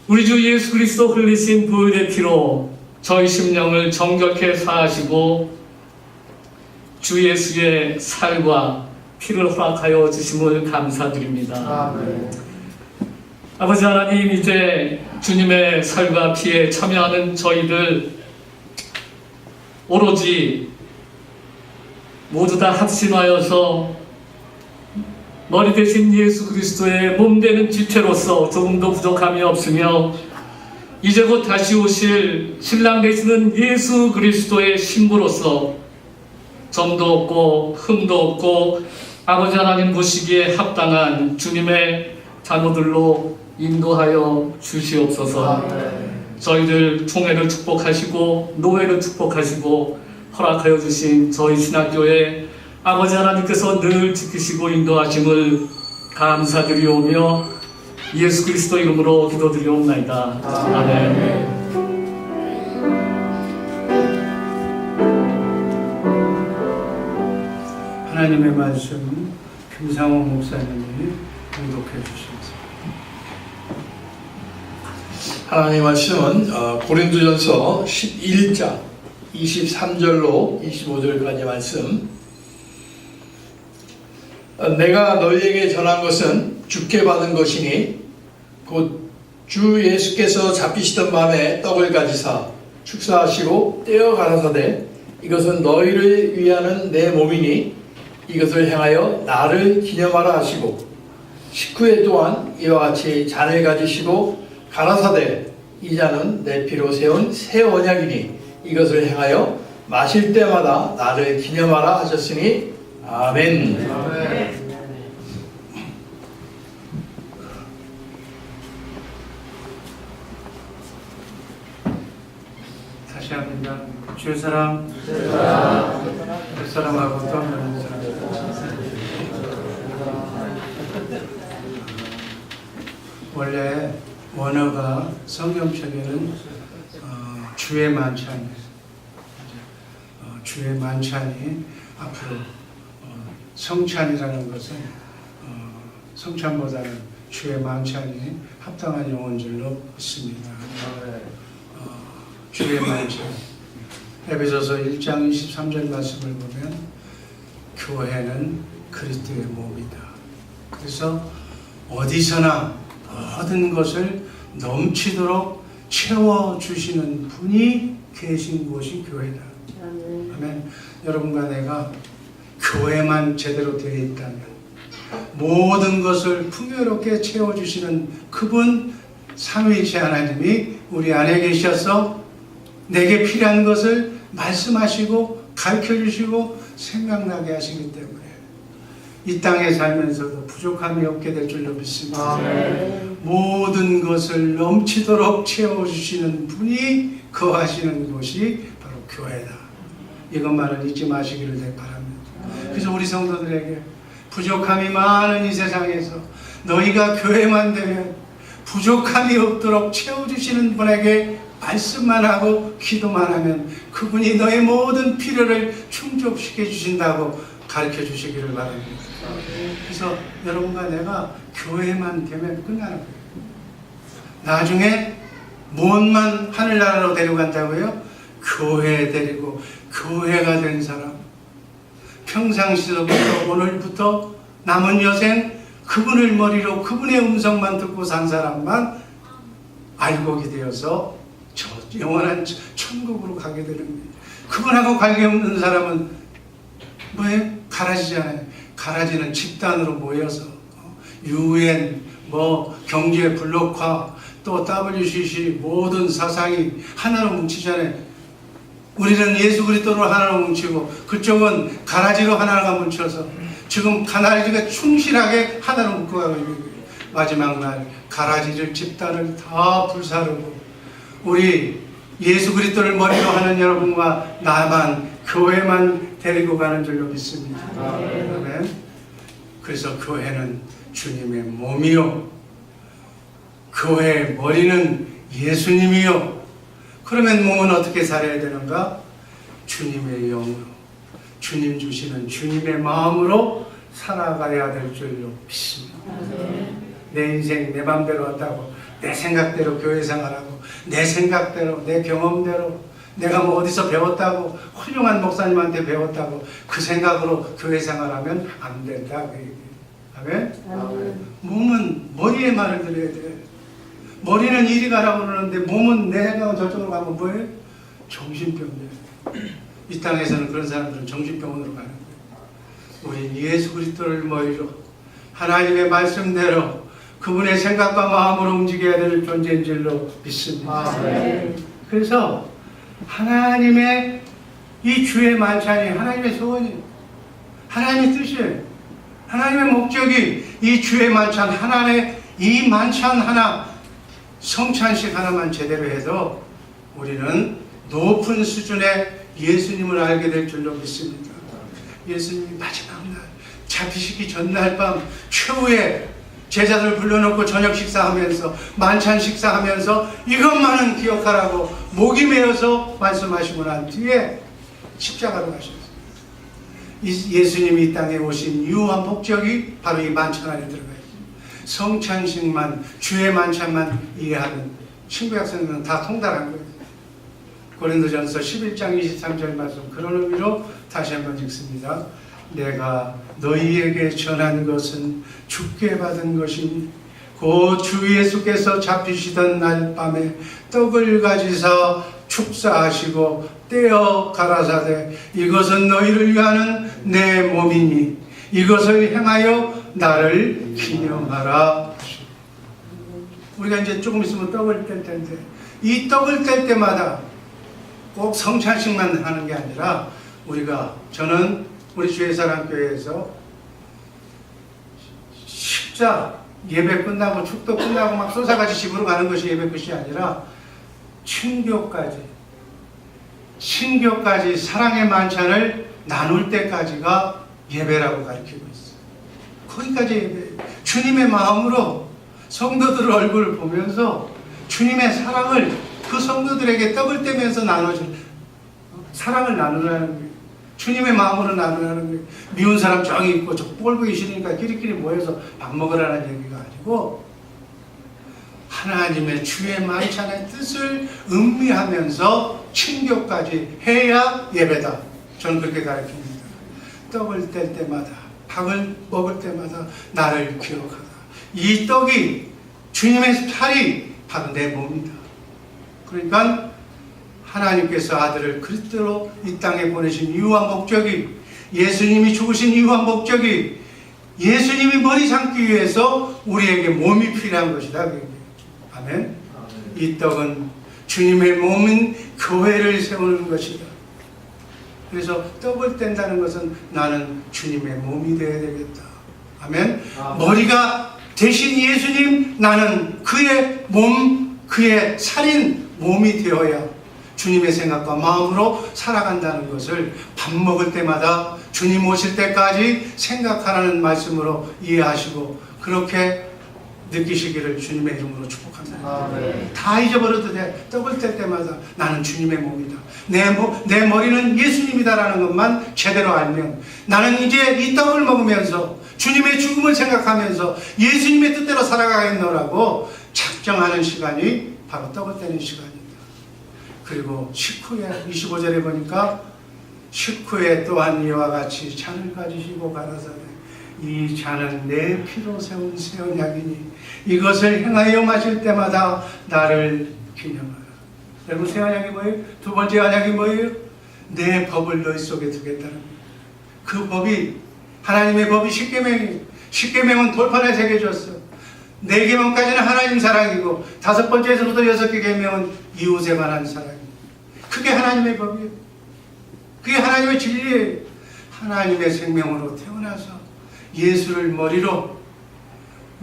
우리 주 예수 그리스도 흘리신 보혈의 피로 저희 심령을 정결케 사하시고 주 예수의 살과 피를 허락하여 주심을 감사드립니다. 아버지 하나님, 이제 주님의 살과 피에 참여하는 저희들 오로지 모두 다 합심하여서 머리 대신 예수 그리스도의 몸 되는 지체로서 조금도 부족함이 없으며, 이제 곧 다시 오실 신랑 되시는 예수 그리스도의 신부로서 점도 없고 흠도 없고 아버지 하나님 보시기에 합당한 주님의 자녀들로 인도하여 주시옵소서. 저희들 총회를 축복하시고 노회를 축복하시고 허락하여 주신 저희 신학교에 아버지 하나님께서 늘 지키시고 인도하심을 감사드리오며 예수 그리스도 이름으로 기도드리옵나이다. 아멘. 하나님의 말씀 김상호 목사님이 공독해 주십니다. 하나님의 말씀은 고린도전서 11장 23절로 25절까지 말씀. 내가 너희에게 전한 것은 주께 받은 것이니 곧 주 예수께서 잡히시던 밤에 떡을 가지사 축사하시고 떼어 가라사대 이것은 너희를 위하는 내 몸이니 이것을 행하여 나를 기념하라 하시고, 식후에 또한 이와 같이 잔을 가지시고 가라사대 이 잔은 내 피로 세운 새 언약이니 이것을 행하여 마실 때마다 나를 기념하라 하셨으니 아멘. 다시 합니다. 주의 사랑, 그 사람하고 또 하는 사람. 원래 원어가 성경책에는 주의 만찬이에요. 주의 만찬이 앞으로 성찬이라는 것은 성찬보다는 주의 만찬이 합당한 용어인 줄로 믿습니다. 주의 만찬. 에베소서 1장 23절 말씀을 보면 교회는 그리스도의 몸이다. 그래서 어디서나 모든 것을 넘치도록 채워주시는 분이 계신 곳이 교회다. 아멘. 여러분과 내가 교회만 제대로 되어 있다면 모든 것을 풍요롭게 채워주시는 그분 삼위일체 하나님이 우리 안에 계셔서 내게 필요한 것을 말씀하시고 가르쳐주시고 생각나게 하시기 때문에 이 땅에 살면서도 부족함이 없게 될 줄로 믿습니다. 모든 것을 넘치도록 채워주시는 분이 거하시는 곳이 바로 교회다. 이것만을 잊지 마시기를 바랍니다. 그래서 우리 성도들에게 부족함이 많은 이 세상에서 너희가 교회만 되면 부족함이 없도록 채워주시는 분에게 말씀만 하고 기도만 하면 그분이 너의 모든 필요를 충족시켜 주신다고 가르쳐 주시기를 바랍니다. 그래서 여러분과 내가 교회만 되면 끝나는 거예요. 나중에 무엇만 하늘나라로 데려간다고요? 교회 데리고 교회가 된 사람, 평상시서부터 오늘부터 남은 여생 그분을 머리로 그분의 음성만 듣고 산 사람만 알곡이 되어서 저 영원한 천국으로 가게 되는 거예요. 그분하고 관계없는 사람은 뭐예요? 가라지잖아요. 가라지는 집단으로 모여서 UN, 경제 블록화, 또 WCC 모든 사상이 하나로 뭉치잖아요. 우리는 예수 그리스도로 하나로 뭉치고 그쪽은 가라지로 하나가 뭉쳐서 지금 가라지가 충실하게 하나로 묶어가고 있는 거예요. 마지막 날 가라지를 집단을 다 불사르고 우리 예수 그리스도를 머리로 하는 여러분과 나만 교회만 데리고 가는 줄로 믿습니다. 아멘. 그래서 교회는 주님의 몸이요, 교회의 머리는 예수님이요. 그러면 몸은 어떻게 살아야 되는가? 주님의 영으로, 주님 주시는 주님의 마음으로 살아가야 될 줄로 믿습니다. 내 인생 내 맘대로 한다고, 내 생각대로 교회 생활하고, 내 생각대로, 내 경험대로, 내가 뭐 어디서 배웠다고, 훌륭한 목사님한테 배웠다고 그 생각으로 교회 생활하면 안 된다. 아멘? 몸은 머리의 말을 들어야 돼. 머리는 이리 가라고 그러는데 몸은 내가 저쪽으로 가면 뭐예요? 정신병이에요. 이 땅에서는 그런 사람들은 정신병원으로 가는 거예요. 우린 예수 그리스도를 머리로 하나님의 말씀대로 그분의 생각과 마음으로 움직여야 될 존재인 줄로 믿습니다. 그래서 하나님의 이 주의 만찬이 하나님의 소원이에요. 하나님의 뜻이에요. 하나님의 목적이 이 주의 만찬 하나에 이 만찬 하나 성찬식 하나만 제대로 해도 우리는 높은 수준의 예수님을 알게 될 줄로 믿습니다. 예수님이 마지막 날 잡히시기 전날 밤 최후의 제자들 불러놓고 저녁 식사하면서 만찬 식사하면서 이것만은 기억하라고 목이 메어서 말씀하시고 난 뒤에 십자가로 가셨어요. 예수님이 이 땅에 오신 유한 목적이 바로 이 만찬 안에 들어가 있어요. 성찬식만, 주의 만찬만 이해하는 신구 학생들은 다 통달한 거예요. 고린도전서 11장 23절 말씀, 그런 의미로 다시 한번 읽습니다. 내가 너희에게 전한 것은 주께 받은 것이니 곧 주 예수께서 잡히시던 날 밤에 떡을 가지사 축사하시고 떼어 가라사대 이것은 너희를 위하는 내 몸이니 이것을 행하여 나를 기념하라. 우리가 이제 조금 있으면 떡을 뗄 텐데 이 떡을 뗄 때마다 꼭 성찬식만 하는 게 아니라 저는 우리 주의사랑교회에서 십자 예배 끝나고 축도 끝나고 막 쏟아같이 집으로 가는 것이 예배 끝이 아니라 친교까지 사랑의 만찬을 나눌 때까지가 예배라고 가르치고 있어요. 거기까지 예배. 주님의 마음으로 성도들 얼굴을 보면서 주님의 사랑을 그 성도들에게 떡을 떼면서 나눠줄 사랑을 나누라는 거예요. 주님의 마음으로 나누라는 거예요. 미운 사람 저기 있고 저 꼴보기 싫으니까 끼리끼리 모여서 밥 먹으라는 얘기가 아니고 하나님의 주의 만찬의 뜻을 음미하면서 친교까지 해야 예배다. 저는 그렇게 가르칩니다. 떡을 뗄 때마다 밥을 먹을 때마다 나를 기억하라. 이 떡이 주님의 살이 바로 내 몸이다. 그러니까 하나님께서 아들을 그리스도로 이 땅에 보내신 이유와 목적이 예수님이 죽으신 이유와 목적이 예수님이 머리 삼기 위해서 우리에게 몸이 필요한 것이다. 아멘. 이 떡은 주님의 몸인 교회를 세우는 것이다. 그래서 떡을 뗀다는 것은 나는 주님의 몸이 되어야 되겠다. 아멘. 머리가 대신 예수님, 나는 그의 몸, 그의 살인 몸이 되어야 주님의 생각과 마음으로 살아간다는 것을 밥 먹을 때마다 주님 오실 때까지 생각하라는 말씀으로 이해하시고 그렇게 느끼시기를 주님의 이름으로 축복합니다. 다 잊어버려도 돼. 떡을 뗄 때마다 나는 주님의 몸이다. 내 머리는 예수님이다라는 것만 제대로 알면 나는 이제 이 떡을 먹으면서 주님의 죽음을 생각하면서 예수님의 뜻대로 살아가겠노라고 작정하는 시간이 바로 떡을 떼는 시간입니다. 그리고 식후에 25절에 보니까 식후에 또한 이와 같이 잔을 가지시고 가라사대 이 잔은 내 피로 세운 새 언약이니 이것을 행하여 마실 때마다 나를 기념하라. 여러분 새 언약이 뭐예요? 두 번째 언약이 뭐예요? 내 법을 너희 속에 두겠다는 거예요. 그 법이 하나님의 법이 십계명이에요. 십계명은 돌판에 새겨졌어요. 4계명까지는 하나님 사랑이고 5번째에서부터 6개 계명은 이웃에 관한 사랑입니다. 그게 하나님의 법이에요. 그게 하나님의 진리예요. 하나님의 생명으로 태어나서 예수를 머리로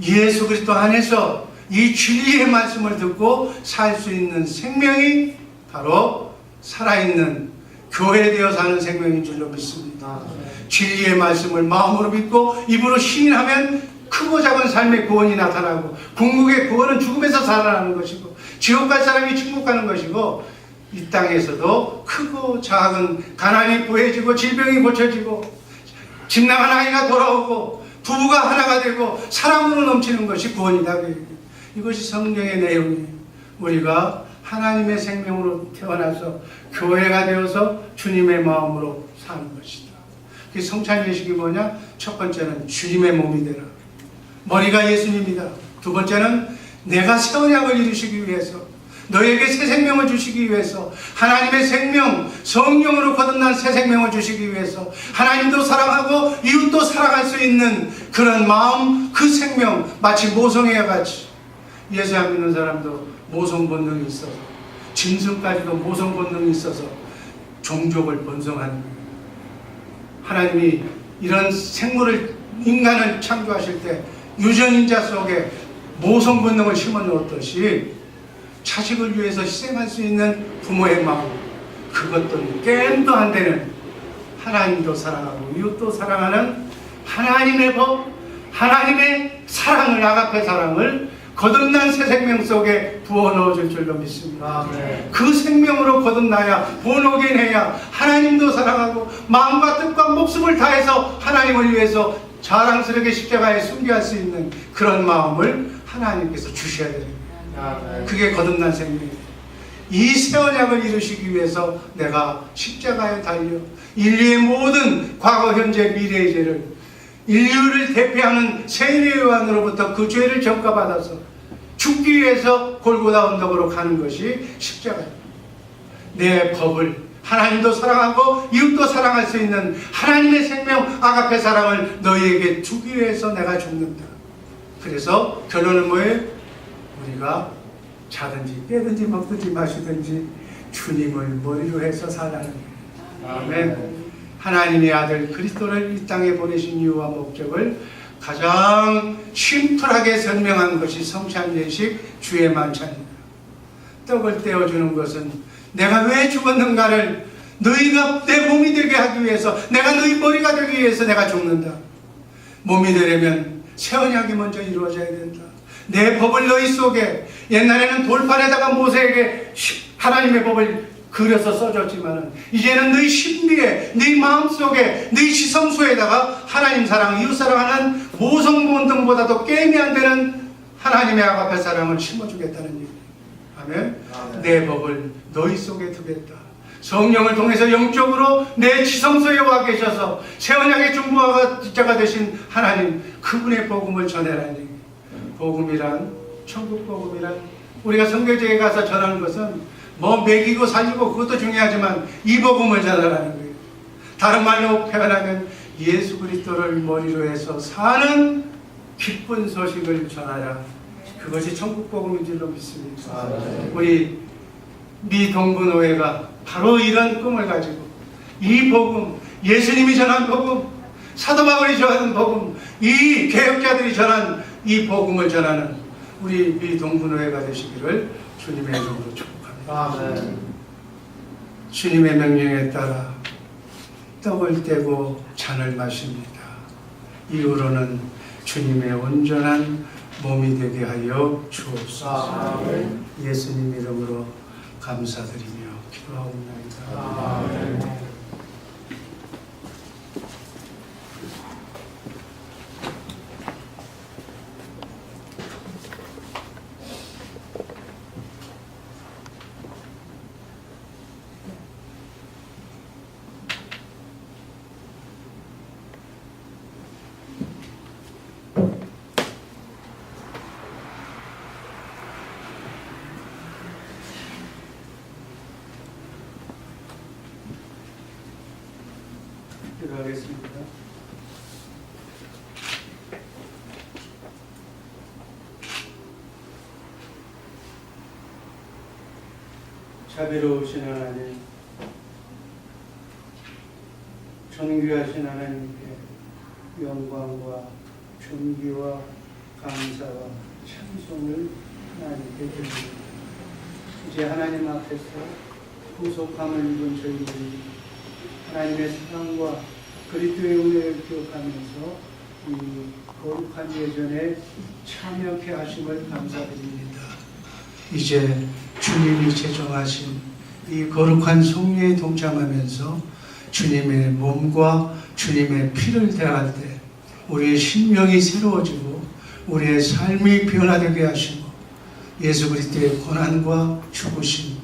예수 그리스도 안에서 이 진리의 말씀을 듣고 살 수 있는 생명이 바로 살아있는 교회 되어 사는 생명인 줄로 믿습니다. 진리의 말씀을 마음으로 믿고 입으로 시인하면 크고 작은 삶의 구원이 나타나고 궁극의 구원은 죽음에서 살아나는 것이고 지옥 갈 사람이 천국 가는 것이고 이 땅에서도 크고 작은 가난이 구해지고 질병이 고쳐지고 집 나간 아이가 돌아오고 부부가 하나가 되고 사랑으로 넘치는 것이 구원이다. 이것이 성경의 내용이에요. 우리가 하나님의 생명으로 태어나서 교회가 되어서 주님의 마음으로 사는 것이다. 그 성찬 예식이 뭐냐? 첫 번째는 주님의 몸이 되라. 머리가 예수님이다. 두 번째는 내가 새 언약을 이루시기 위해서 너에게 새 생명을 주시기 위해서 하나님의 생명 성령으로 거듭난 새 생명을 주시기 위해서 하나님도 사랑하고 이웃도 사랑할 수 있는 그런 마음 그 생명 마치 모성애와 같이 예수 안 믿는 사람도 모성 본능이 있어서 짐승까지도 모성 본능이 있어서 종족을 번성하는 거예요. 하나님이 이런 생물을 인간을 창조하실 때 유전인자 속에 모성 본능을 심어 놓았듯이 자식을 위해서 희생할 수 있는 부모의 마음 그것도 게임도 안 되는 하나님도 사랑하고 이웃도 사랑하는 하나님의 법 하나님의 사랑을 아가페 사랑을 거듭난 새 생명 속에 부어 넣어줄 줄로 믿습니다. 그 생명으로 거듭나야 본오게 내야 하나님도 사랑하고 마음과 뜻과 목숨을 다해서 하나님을 위해서 자랑스럽게 십자가에 순교할 수 있는 그런 마음을 하나님께서 주셔야 됩니다. 그게 거듭난 생명이에요. 이 새 언약을 이루시기 위해서 내가 십자가에 달려 인류의 모든 과거, 현재, 미래의 죄를 인류를 대표하는 세례 요한으로부터 그 죄를 전가받아서 죽기 위해서 골고다 언덕으로 가는 것이 십자가입니다. 내 법을 하나님도 사랑하고 이웃도 사랑할 수 있는 하나님의 생명 아가페 사랑을 너희에게 주기 위해서 내가 죽는다. 그래서 결론은 뭐예요? 우리가 자든지 깨든지 먹든지 마시든지 주님을 머리로 해서 살라는 거예요. 아멘. 하나님의 아들 그리스도를 이 땅에 보내신 이유와 목적을 가장 심플하게 설명한 것이 성찬 예식 주의 만찬입니다. 떡을 떼어주는 것은 내가 왜 죽었는가를 너희가 내 몸이 되게 하기 위해서 내가 너희 머리가 되기 위해서 내가 죽는다. 몸이 되려면 새 언약이 먼저 이루어져야 된다. 내 법을 너희 속에 옛날에는 돌판에다가 모세에게 하나님의 법을 그려서 써줬지만은 이제는 너희 심리에 너희 마음속에 너희 지성소에다가 하나님 사랑 이웃 사랑하는 모성 본능보다도 게임이 안 되는 하나님의 아가페 사랑을 심어주겠다는 얘기예요. 아멘. 내 법을 너희 속에 두겠다. 성령을 통해서 영적으로 내 지성소에 와 계셔서 새 언약의 중보자가 되신 하나님 그분의 복음을 전해라는 얘기예요. 복음이란 천국 복음이란 우리가 선교지에 가서 전하는 것은 뭐 먹이고 살리고 그것도 중요하지만 이 복음을 전하라는 거예요. 다른 말로 표현하면 예수 그리스도를 머리로 해서 사는 기쁜 소식을 전하라. 그것이 천국 복음인 줄로 믿습니다. 우리 미 동부노회가 바로 이런 꿈을 가지고 이 복음, 예수님이 전한 복음, 사도 바울이 전한 복음, 이 개혁자들이 전한 이 복음을 전하는 우리 미 동부노회가 되시기를 주님의 이름으로 축복합니다. 주님의 명령에 따라 떡을 떼고 잔을 마십니다. 이후로는 주님의 온전한 몸이 되게 하여 주옵소서. 예수님 이름으로 감사드리며 기도하옵나이다. 기도하겠습니다. 자비로우신 하나님, 존귀하신 하나님께 영광과 존귀와 감사와 찬송을 하나님께 드립니다. 이제 하나님 앞에서 구속함을 입은 저희들이 하나님의 사랑과 그리스도의 은혜를 기억하면서 이 거룩한 예전에 참여케 하심을 감사드립니다. 이제 주님이 제정하신 이 거룩한 성례에 동참하면서 주님의 몸과 주님의 피를 대할 때 우리의 심령이 새로워지고 우리의 삶이 변화되게 하시고 예수 그리스도의 고난과 죽으심,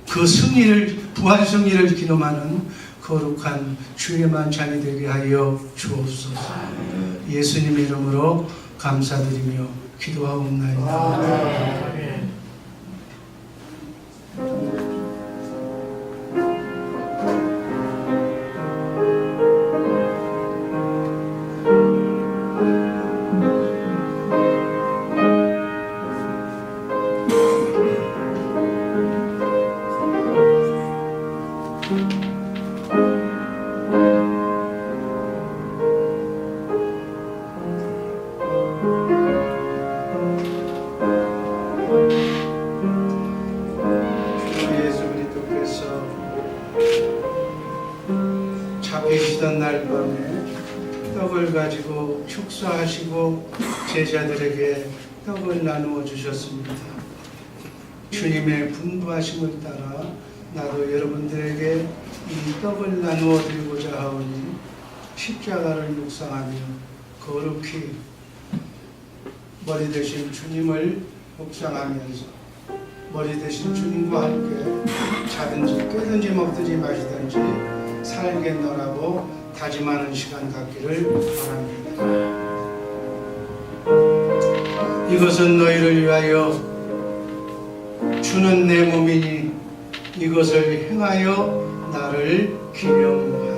그 승리를, 부활 승리를 기념하는 거룩한 주의 만찬이 되게 하여 주옵소서. 예수님 이름으로 감사드리며 기도하옵나이다. 잡히시던 날 밤에 떡을 가지고 축사하시고 제자들에게 떡을 나누어 주셨습니다. 주님의 분부하심을 따라 나도 여러분들에게 이 떡을 나누어 드리고자 하오니 십자가를 묵상하며 거룩히 머리 대신 주님을 묵상하면서 머리 대신 주님과 함께 자든지 깨든지 먹든지 마시든지 살겠노라고 다짐하는 시간 갖기를 바랍니다. 이것은 너희를 위하여 주는 내 몸이니 이것을 행하여 나를 기념하라.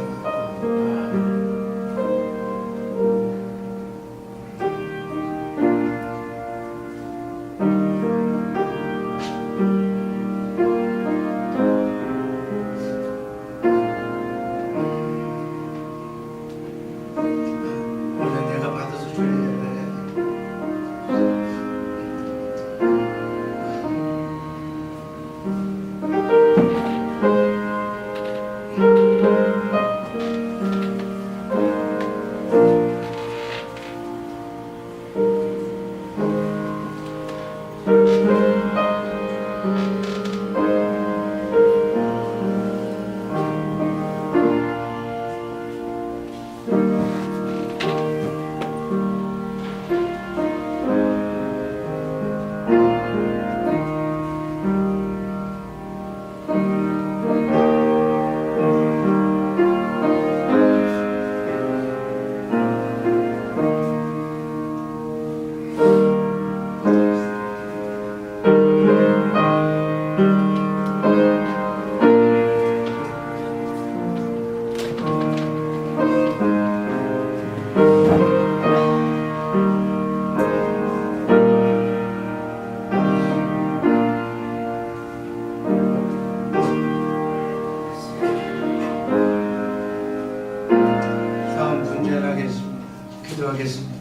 기도하겠습니다.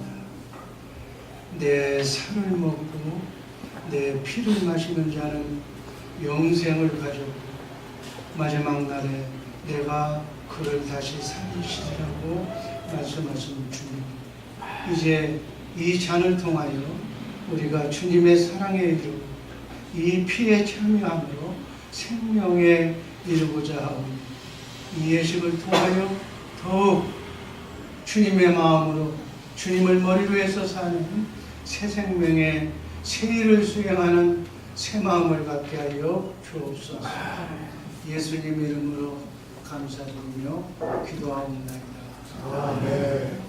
내 살을 먹고 내 피를 마시는 자는 영생을 가졌고 마지막 날에 내가 그를 다시 살리시리라고 말씀하신 주님, 이제 이 잔을 통하여 우리가 주님의 사랑에 이르고 이 피에 참여함으로 생명에 이르고자 하오니 이 예식을 통하여 더욱 주님의 마음으로 주님을 머리로 해서 사는 새 생명의 새 일을 수행하는 새 마음을 갖게 하여 주옵소서. 예수님 이름으로 감사드리며 기도하옵나이다. 아멘.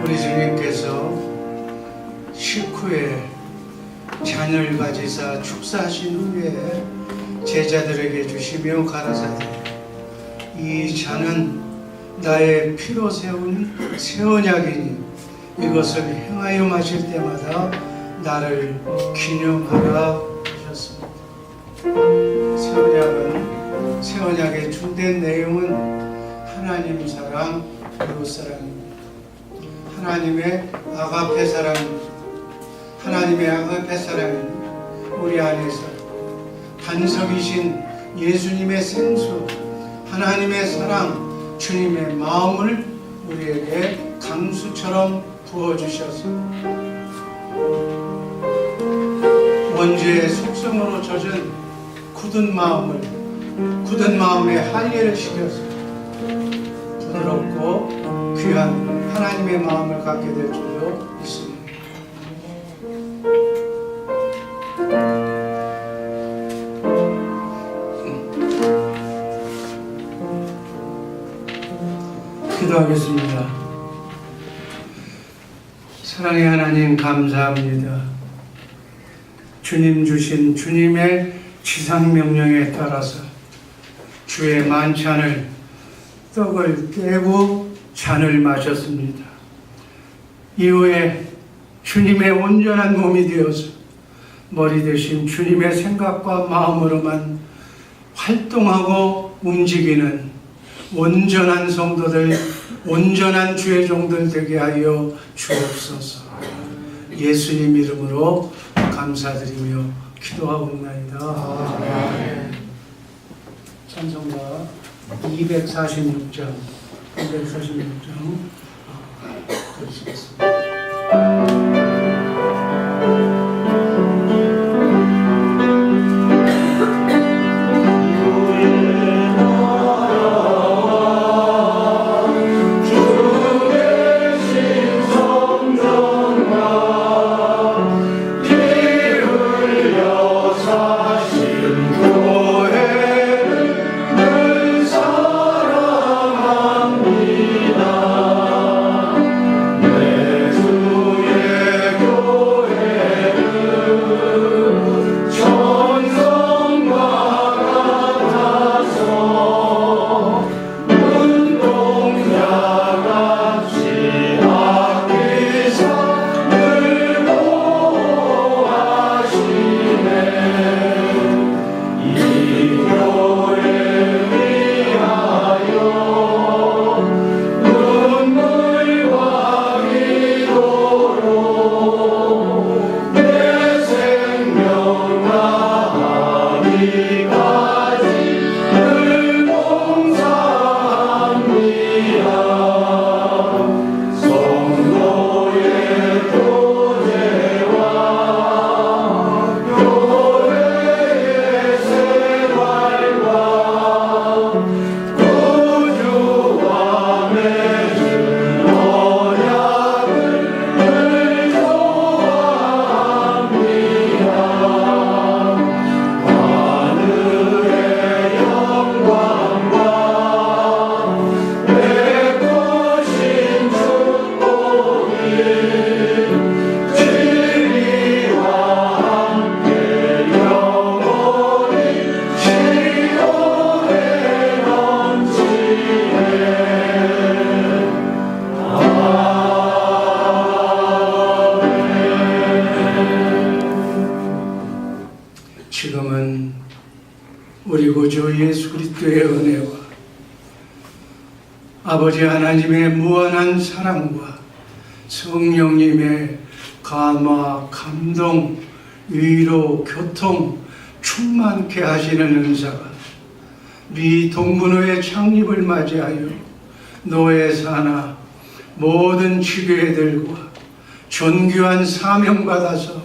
우리 주님께서 식후에 잔을 가지사 축사하신 후에 제자들에게 주시며 가라사대 이 잔은 나의 피로 세운 새 언약이니 이것을 행하여 마실 때마다 나를 기념하라 하셨습니다. 새 언약의 중된 내용은 하나님 사랑, 이웃 사랑입니다. 하나님의 아가페 사랑입니다. 하나님의 아가페 사랑은 우리 안에서 반석이신 예수님의 생수, 하나님의 사랑, 주님의 마음을 우리에게 강수처럼 부어주셔서 원죄의 속성으로 젖은 굳은 마음에 할례를 시켜서 부드럽고 귀한 하나님의 마음을 갖게 될 줄로 믿습니다. 기도하겠습니다. 사랑의 하나님 감사합니다. 주님 주신 주님의 지상명령에 따라서 주의 만찬을 떡을 깨고 잔을 마셨습니다. 이후에 주님의 온전한 몸이 되어서 머리 대신 주님의 생각과 마음으로만 활동하고 움직이는 온전한 성도들, 온전한 주의 종들 되게 하여 주옵소서. 예수님 이름으로 감사드리며 기도하옵나이다. 아멘. 찬송가 246장 들으시겠습니다. 내 주의 그리스도의 은혜와 아버지 하나님의 무한한 사랑과 성령님의 감화, 감동, 위로, 교통 충만케 하시는 은사가 미 동문호의 창립을 맞이하여 노예 산하 모든 지교회들과 존귀한 사명받아서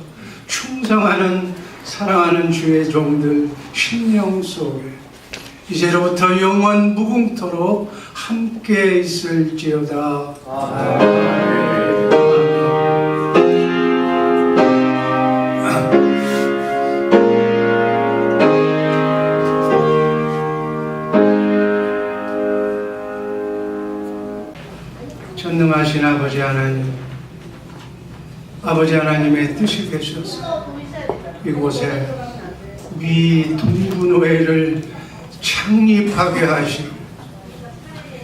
충성하는 사랑하는 주의 종들 심령 속에 이제로부터 영원 무궁토록 함께 있을지어다. 아멘. 전능하신 아버지 하나님, 아버지 하나님의 뜻이 되셔서 이곳에 미 동부노회를 창립하게 하시고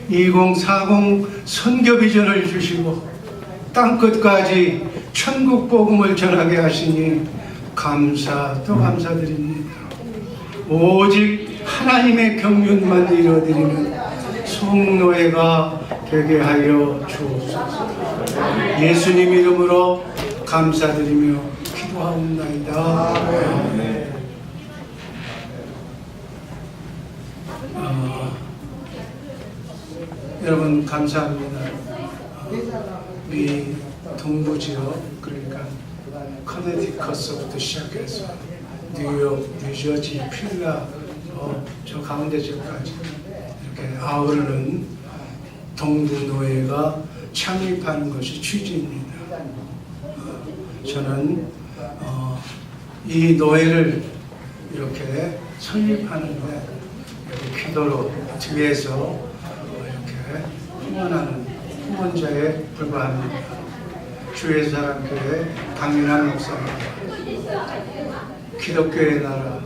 2040 선교 비전을 주시고 땅끝까지 천국 복음을 전하게 하시니 감사 또 감사드립니다. 오직 하나님의 경륜만 이루어드리는 성노예가 되게 하여 주옵소서. 예수님 이름으로 감사드리며 기도하옵나이다. 여러분 감사합니다. 미 동부 지역, 그러니까 커네티컷서부터 시작해서 뉴욕, 뉴저지, 필라, 저 가운데 지역까지 이렇게 아우르는 동부노예가 창립하는 것이 취지입니다. 저는 이 노예를 이렇게 설립하는데 기도로 뒤에서 이렇게 후원하는 후원자에 불과합니다. 주의 사람교회 강윤환 목사입니다. 기독교의 나라,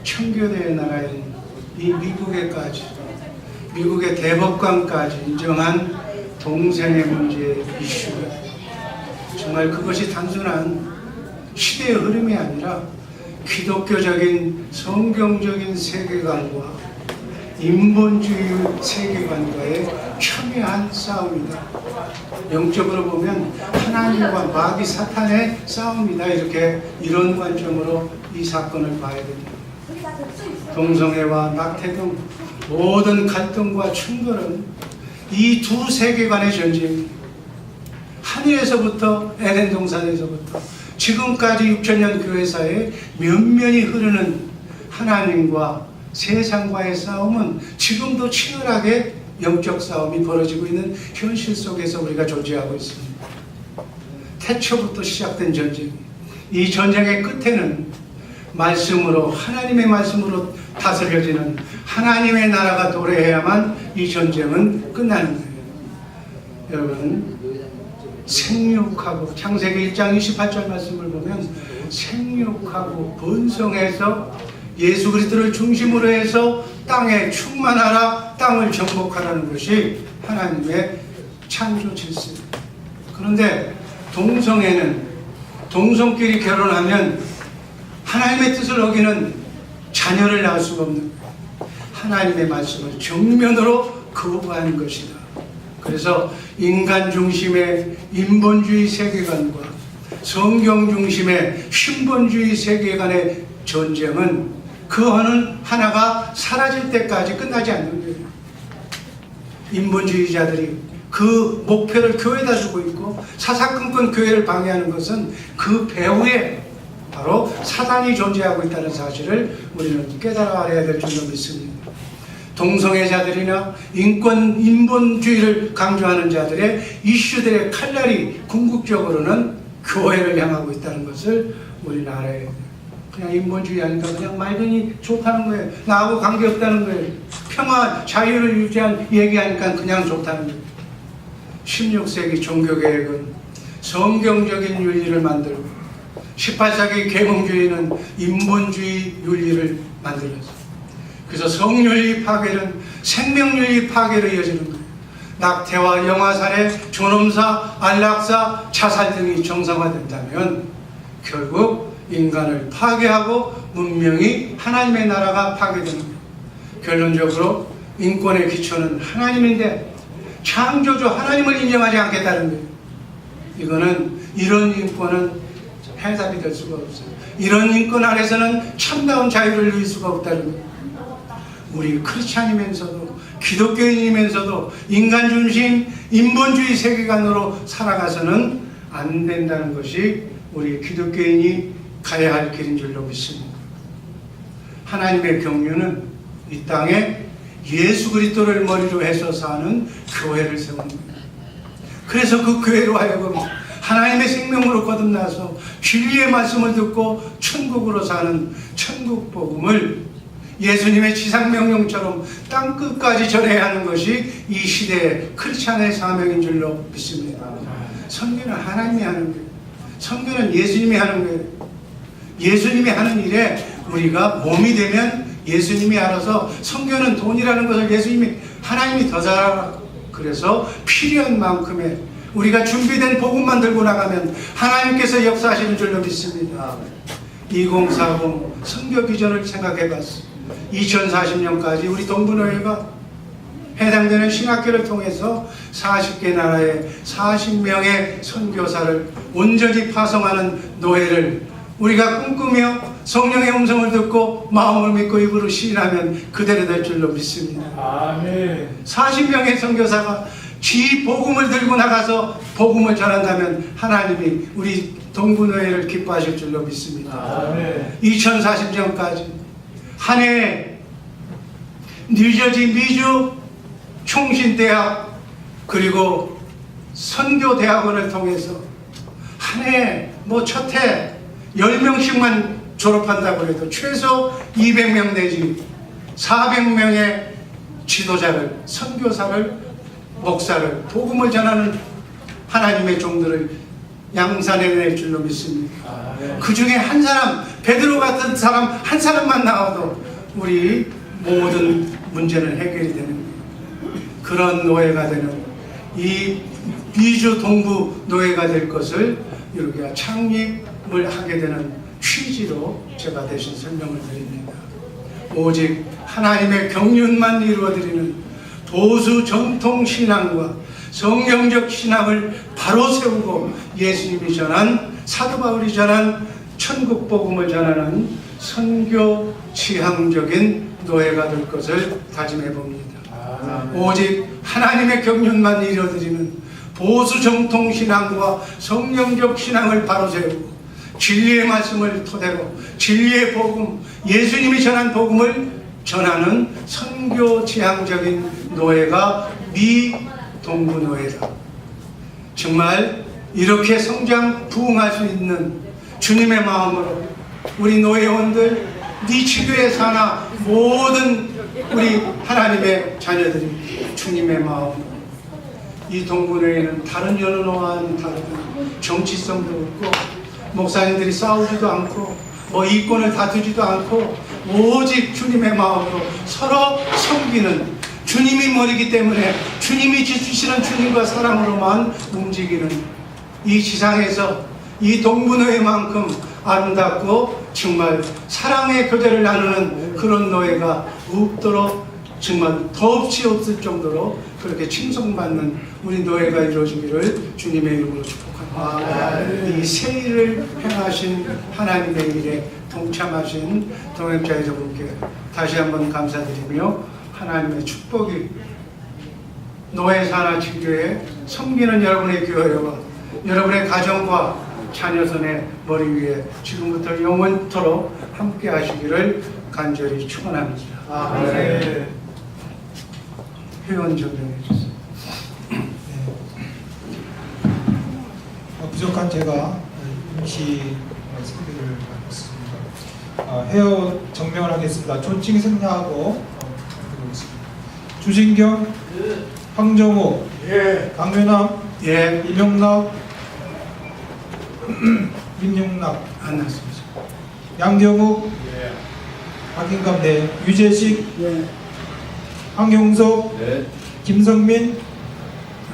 청교도의 나라인 이 미국에까지, 미국의 대법관까지 인정한 동성애 문제의 이슈, 정말 그것이 단순한 시대의 흐름이 아니라 기독교적인 성경적인 세계관과 인본주의 세계관과의 첨예한 싸움이다. 영적으로 보면 하나님과 마귀 사탄의 싸움이다. 이런 관점으로 이 사건을 봐야 됩니다. 동성애와 낙태 등 모든 갈등과 충돌은 이 두 세계관의 전쟁입니다. 하늘에서부터 에덴 동산에서부터 지금까지 6천년 교회사에 면면이 흐르는 하나님과 세상과의 싸움은 지금도 치열하게 영적 싸움이 벌어지고 있는 현실 속에서 우리가 존재하고 있습니다. 태초부터 시작된 전쟁, 이 전쟁의 끝에는 말씀으로, 하나님의 말씀으로 다스려지는 하나님의 나라가 도래해야만 이 전쟁은 끝나는 거예요. 여러분, 생육하고 창세기 1장 28절 말씀을 보면 생육하고 번성해서 예수 그리스도를 중심으로 해서 땅에 충만하라, 땅을 정복하라는 것이 하나님의 창조 질서입니다. 그런데 동성애는 동성끼리 결혼하면 하나님의 뜻을 어기는 자녀를 낳을 수가 없는 거예요. 하나님의 말씀을 정면으로 거부하는 것이다. 그래서 인간 중심의 인본주의 세계관과 성경 중심의 신본주의 세계관의 전쟁은 그 어느 하나가 사라질 때까지 끝나지 않는 거예요. 인본주의자들이 그 목표를 교회에다 주고 있고 사사건건 교회를 방해하는 것은 그 배후에 바로 사단이 존재하고 있다는 사실을 우리는 깨달아야 될 줄로 믿습니다. 동성애자들이나 인권, 인본주의를 강조하는 자들의 이슈들의 칼날이 궁극적으로는 교회를 향하고 있다는 것을 우리는 알아야 돼요. 그냥 인본주의 아닌가, 그냥 말더니 좋다는 거예요. 나하고 관계없다는 거예요. 평화, 자유를 유지한 얘기하니까 그냥 좋다는 거예요. 16세기 종교개혁은 성경적인 윤리를 만들고 18세기 계몽주의는 인본주의 윤리를 만들었어요. 그래서 성윤리 파괴는 생명윤리 파괴로 이어지는 거예요. 낙태와 영아살해, 존엄사, 안락사, 자살 등이 정상화된다면 결국 인간을 파괴하고 문명이 하나님의 나라가 파괴되는 거예요. 결론적으로 인권의 기초는 하나님인데 창조주 하나님을 인정하지 않겠다는 거예요. 이거는 이런 인권은 해답이 될 수가 없어요. 이런 인권 안에서는 참다운 자유를 누릴 수가 없다는 거예요. 우리 크리스찬이면서도 기독교인이면서도 인간 중심 인본주의 세계관으로 살아가서는 안 된다는 것이 우리 기독교인이 가야 할 길인 줄로 믿습니다. 하나님의 경륜은 이 땅에 예수 그리스도를 머리로 해서 사는 교회를 세웁니다. 그래서 그 교회로 하여금 하나님의 생명으로 거듭나서 진리의 말씀을 듣고 천국으로 사는 천국 복음을 예수님의 지상명령처럼 땅끝까지 전해야 하는 것이 이 시대의 크리스찬의 사명인 줄로 믿습니다. 선교는 하나님이 하는 거예요. 선교는 예수님이 하는 거예요. 예수님이 하는 일에 우리가 몸이 되면 예수님이 알아서, 선교는 돈이라는 것을 예수님이 하나님이 더 잘 알아. 그래서 필요한 만큼의 우리가 준비된 복음만 들고 나가면 하나님께서 역사하시는 줄로 믿습니다. 2040 선교 비전을 생각해 봤습니다. 2040년까지 우리 동부노예가 해당되는 신학교를 통해서 40개 나라의 40명의 선교사를 온전히 파송하는 노예를 우리가 꿈꾸며 성령의 음성을 듣고 마음을 믿고 입으로 시인하면 그대로 될 줄로 믿습니다. 아멘. 40명의 선교사가 지 복음을 들고 나가서 복음을 전한다면 하나님이 우리 동부노예를 기뻐하실 줄로 믿습니다. 아멘. 2040년까지 한 해에 뉴저지 미주 총신대학 그리고 선교대학원을 통해서 한 해에 첫 해 10명씩만 졸업한다고 해도 최소 200명 내지 400명의 지도자를, 선교사를, 목사를, 복음을 전하는 하나님의 종들을 양산해낼 줄로 믿습니다. 그 중에 한 사람, 베드로 같은 사람 한 사람만 나와도 우리 모든 문제는 해결이 되는 거예요. 그런 노예가 되는, 이 미주 동부 노예가 될 것을 이렇게 창립을 하게 되는 취지로 제가 대신 설명을 드립니다. 오직 하나님의 경륜만 이루어드리는 보수 정통 신앙과 성경적 신앙을 바로 세우고 예수님이 전한, 사도 바울이 전한 천국 복음을 전하는 선교 지향적인 노예가 될 것을 다짐해 봅니다. 오직 하나님의 경륜만 이루어드리는 보수 정통 신앙과 성경적 신앙을 바로 세우고 진리의 말씀을 토대로 진리의 복음, 예수님이 전한 복음을 전하는 선교 지향적인 노예가 미 동부 노예다. 정말 이렇게 성장 부흥할 수 있는 주님의 마음으로 우리 노예원들, 니치교회 사나 모든 우리 하나님의 자녀들이 주님의 마음으로, 이 동부노예는 다른 연호와는 다른 정치성도 없고 목사님들이 싸우지도 않고 이권을 다투지도 않고 오직 주님의 마음으로 서로 섬기는, 주님이 머리기 때문에 주님이 주시는 주님과 사랑으로만 움직이는 이 지상에서 이 동부노예만큼 아름답고 정말 사랑의 교제를 나누는 그런 노예가 없도록 정말 더없이 없을 정도로 그렇게 칭송받는 우리 노예가 이루어지기를 주님의 이름으로 축복합니다. 이 새 일을 행하신 하나님의 일에 동참하신 동역자 여러분께 다시 한번 감사드리며 하나님의 축복이 노예사나 지교에 섬기는 여러분의 교회와 여러분의 가정과 자녀선의 머리 위에 지금부터 영원토록 함께 하시기를 간절히 축원합니다. 회원 정정해 주세요. 부족한 제가 임시 소개를 하겠습니다. 회원 정명을 하겠습니다. 존칭 승리하고 드리겠습니다. 주진경, 황정호, 강윤남, 이명락, 임용락, 안 났습니다. 양경욱, 박인감, 유재식, 황용석, 김성민,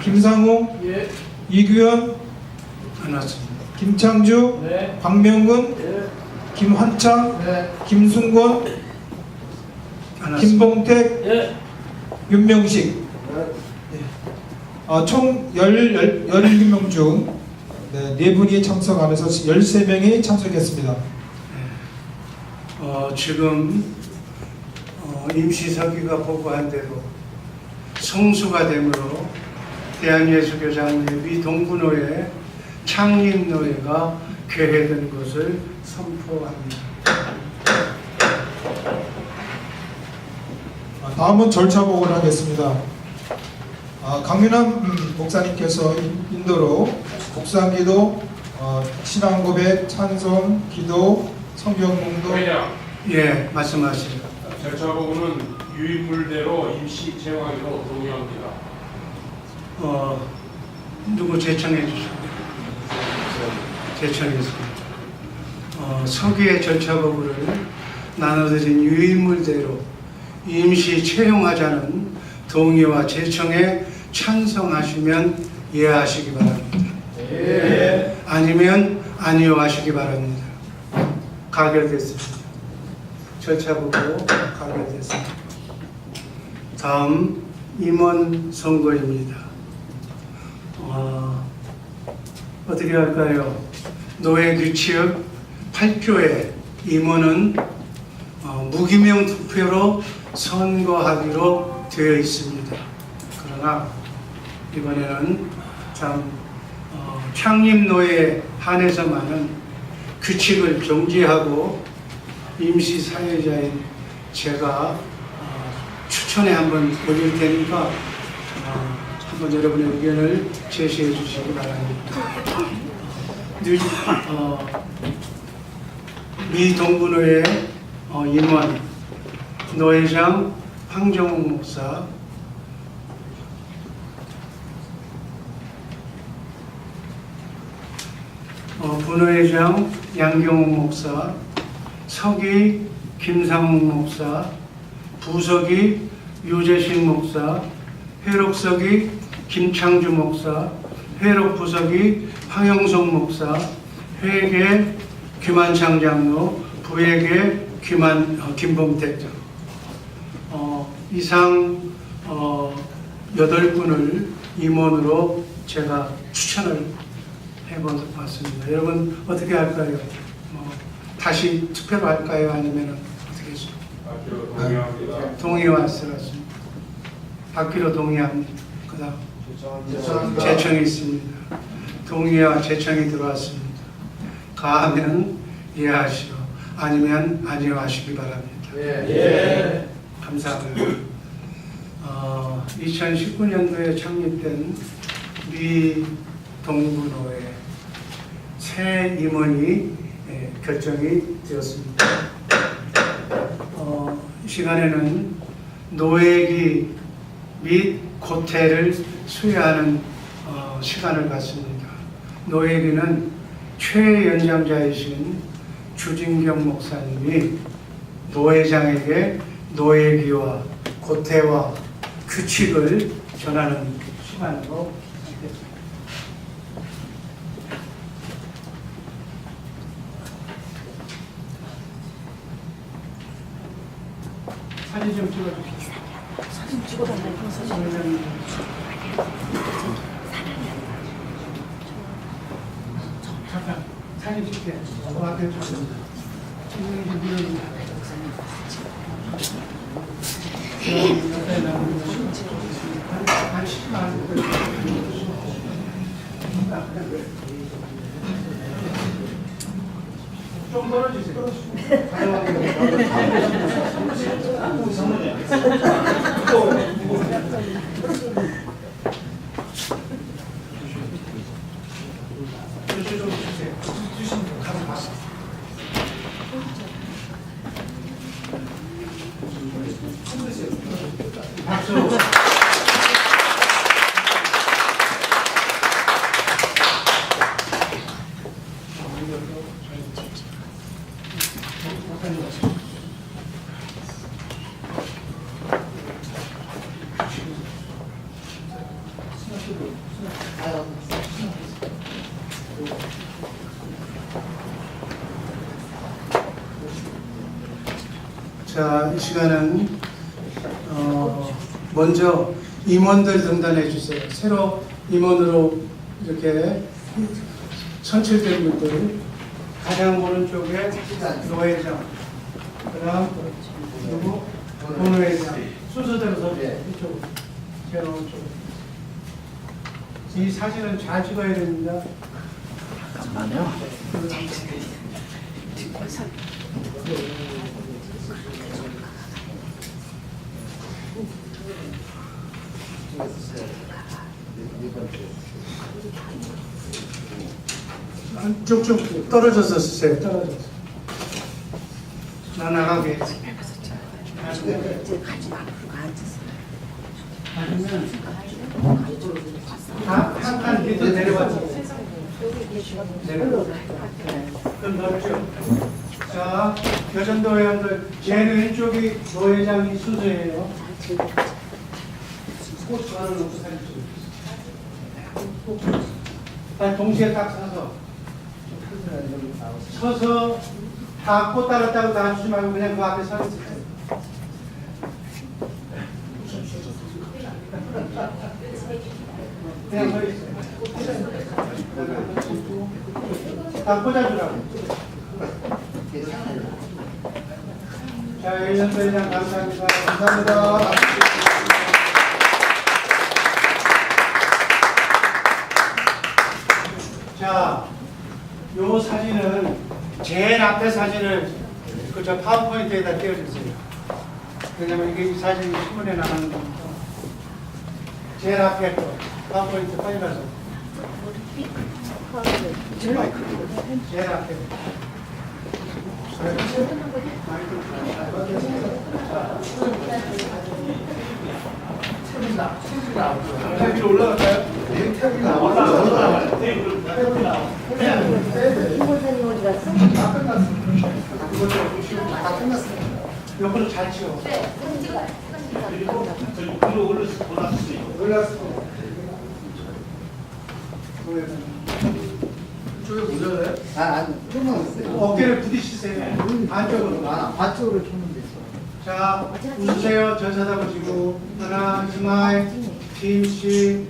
김상호, 이규현, 안 났습니다. 김창주, 박명근, 김환창, 김순권, 김봉택, 윤명식. 총 16명 중 4분이 참석하면서 13명이 참석했습니다. 지금 임시서기가 보고한 대로 성수가 되므로 대한예수교장례비 동부노회 창립노회가 개회된 것을 선포합니다. 다음은 절차 보고를 하겠습니다. 강민환 목사님께서 인도로 국상기도, 신앙고백, 찬송, 기도, 성경봉독. 예, 말씀하시죠. 절차 보고는 유인물대로 임시 채용하기로 동의합니다. 누구 제청해 주시고 제청했습니다. 서기의 절차 보고를 나눠드린 유인물대로 임시 채용하자는 동의와 제청에 찬성하시면 예하시기 바랍니다. 예. 아니면 아니요 하시기 바랍니다. 가결됐습니다. 절차 보고 가결됐습니다. 다음 임원 선거입니다. 어떻게 할까요? 노회 규칙 8조에 임원은 무기명 투표로 선거하기로 되어 있습니다. 그러나 이번에는 참 창립노회에 한해서만은 규칙을 정지하고 임시 사회자인 제가 추천에 한번 올릴 테니까 한번 여러분의 의견을 제시해 주시기 바랍니다. 미 동부노회 임원 노회장 황정욱 목사, 부노회장 양경욱 목사, 서기 김상욱 목사, 부서기 유재식 목사, 회록서기 김창주 목사, 회록부서기 황영석 목사, 회계 김한창 장로, 부회계 김봉택 장로. 이상 8분을 임원으로 제가 추천을 해봤습니다. 여러분 어떻게 할까요? 다시 투표로 할까요? 아니면 어떻게 해서? 동의왔습니다. 받기로 동의합니다. 그 다음 제청이 있습니다. 동의와 제청이 들어왔습니다. 가하면 예하시고 아니면 아니요 하시기 바랍니다. 예. 감사합니다. 2019년도에 창립된 미 동부노회 새 임원이 결정이 되었습니다. 이 시간에는 노회기 및 고퇴를 수여하는 시간을 갖습니다. 노회기는 최연장자이신 주진경 목사님이 노회장에게 노회기와 고퇴와 규칙을 전하는 시간으로 하겠습니다. 사진 좀 찍어주세요. 사진 찍어달라고 사진. 잠깐 사진 찍게. 저한테 좀 찍는 좀 떨어지세요. 박수. 자, 이 시간은 먼저 임원들 등단해 주세요. 새로 임원으로 이렇게 선출된 분들, 가장 오른쪽에 노회장, 그다음 누구? 본회장, 순서대로 서세요. 이쪽, 제일 오른쪽. 이 사진은 잘 찍어야 됩니다. 쭉쭉 떨어져서 쓰세요. 떨어져서. 나 나가게. 아니면 한칸 밑으로 내려왔죠. 그럼 넓죠. 자, 여전도 회원들, 제일 왼쪽이 노회장이 순서예요. 꽃 하나 놓고 사진 찍어주세요. 동시에 딱 서서 다 꽃 따랐다고 다 주지 말고 그냥 그 앞에 서 있으세요. 그냥 서 있어요. 다 꽂아주라고. 자, 1년 회장 감사합니다. 감사합니다. 자, 요 사진은 제일 앞에 사진을 그저 파워포인트에다 띄워주세요. 왜냐면 이게 이 사진이 신문에 나가는 거니까. 제일 앞에 거 파워포인트 빨리 가서. 제일 앞에. 위로 올라갈까요? 올라가요. 김원사님 어디 갔어? 다 끝났어요. 옆으로 잘 치워. 올랐어. 쪽에 모자라요? 아니, 조금만 있어요. 어깨를 부딪히세요. 안쪽으로. 반쪽으로 켜면 됐어. 자, 웃으세요. 저 쳐다보시고. 하나, 스마일, 김씨.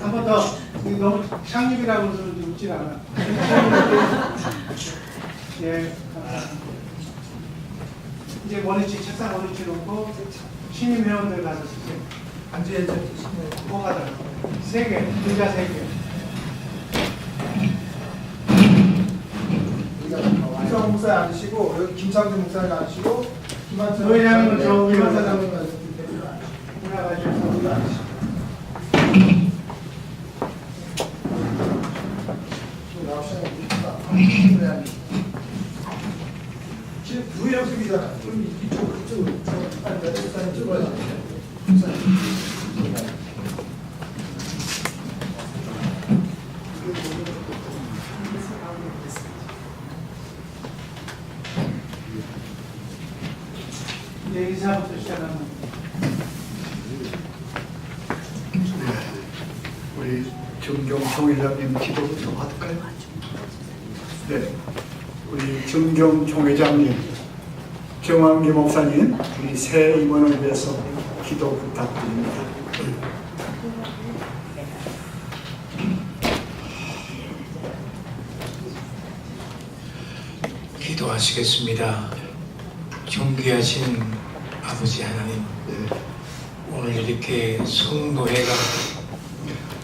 한 번 더. 이거 너무 창립이라고 그러는데 웃질 않아. 예. 이제 원위치, 책상 원위치 놓고 신임 회원들 가서 쓰세요. 앉아야죠. 뭐가 다? 3개, 의자 3개. 이성 목사 앉으시고 여기 김상준 목사님 앉으시고 김한철 노회장은 저 위로 사장님 올라가시고 지금 두 연습이잖아. 좀 이쪽으로 목사님 찍어야 돼. 이제 인사부터 시작하는 우리 정경총 회장님 기도부터 할까요? 네. 우리 정경총 회장님, 정황기 목사님, 우리 새 임원을 위해서 기도 부탁드립니다. 기도하시겠습니다. 존귀하신 아버지 하나님, 오늘 이렇게 성노회가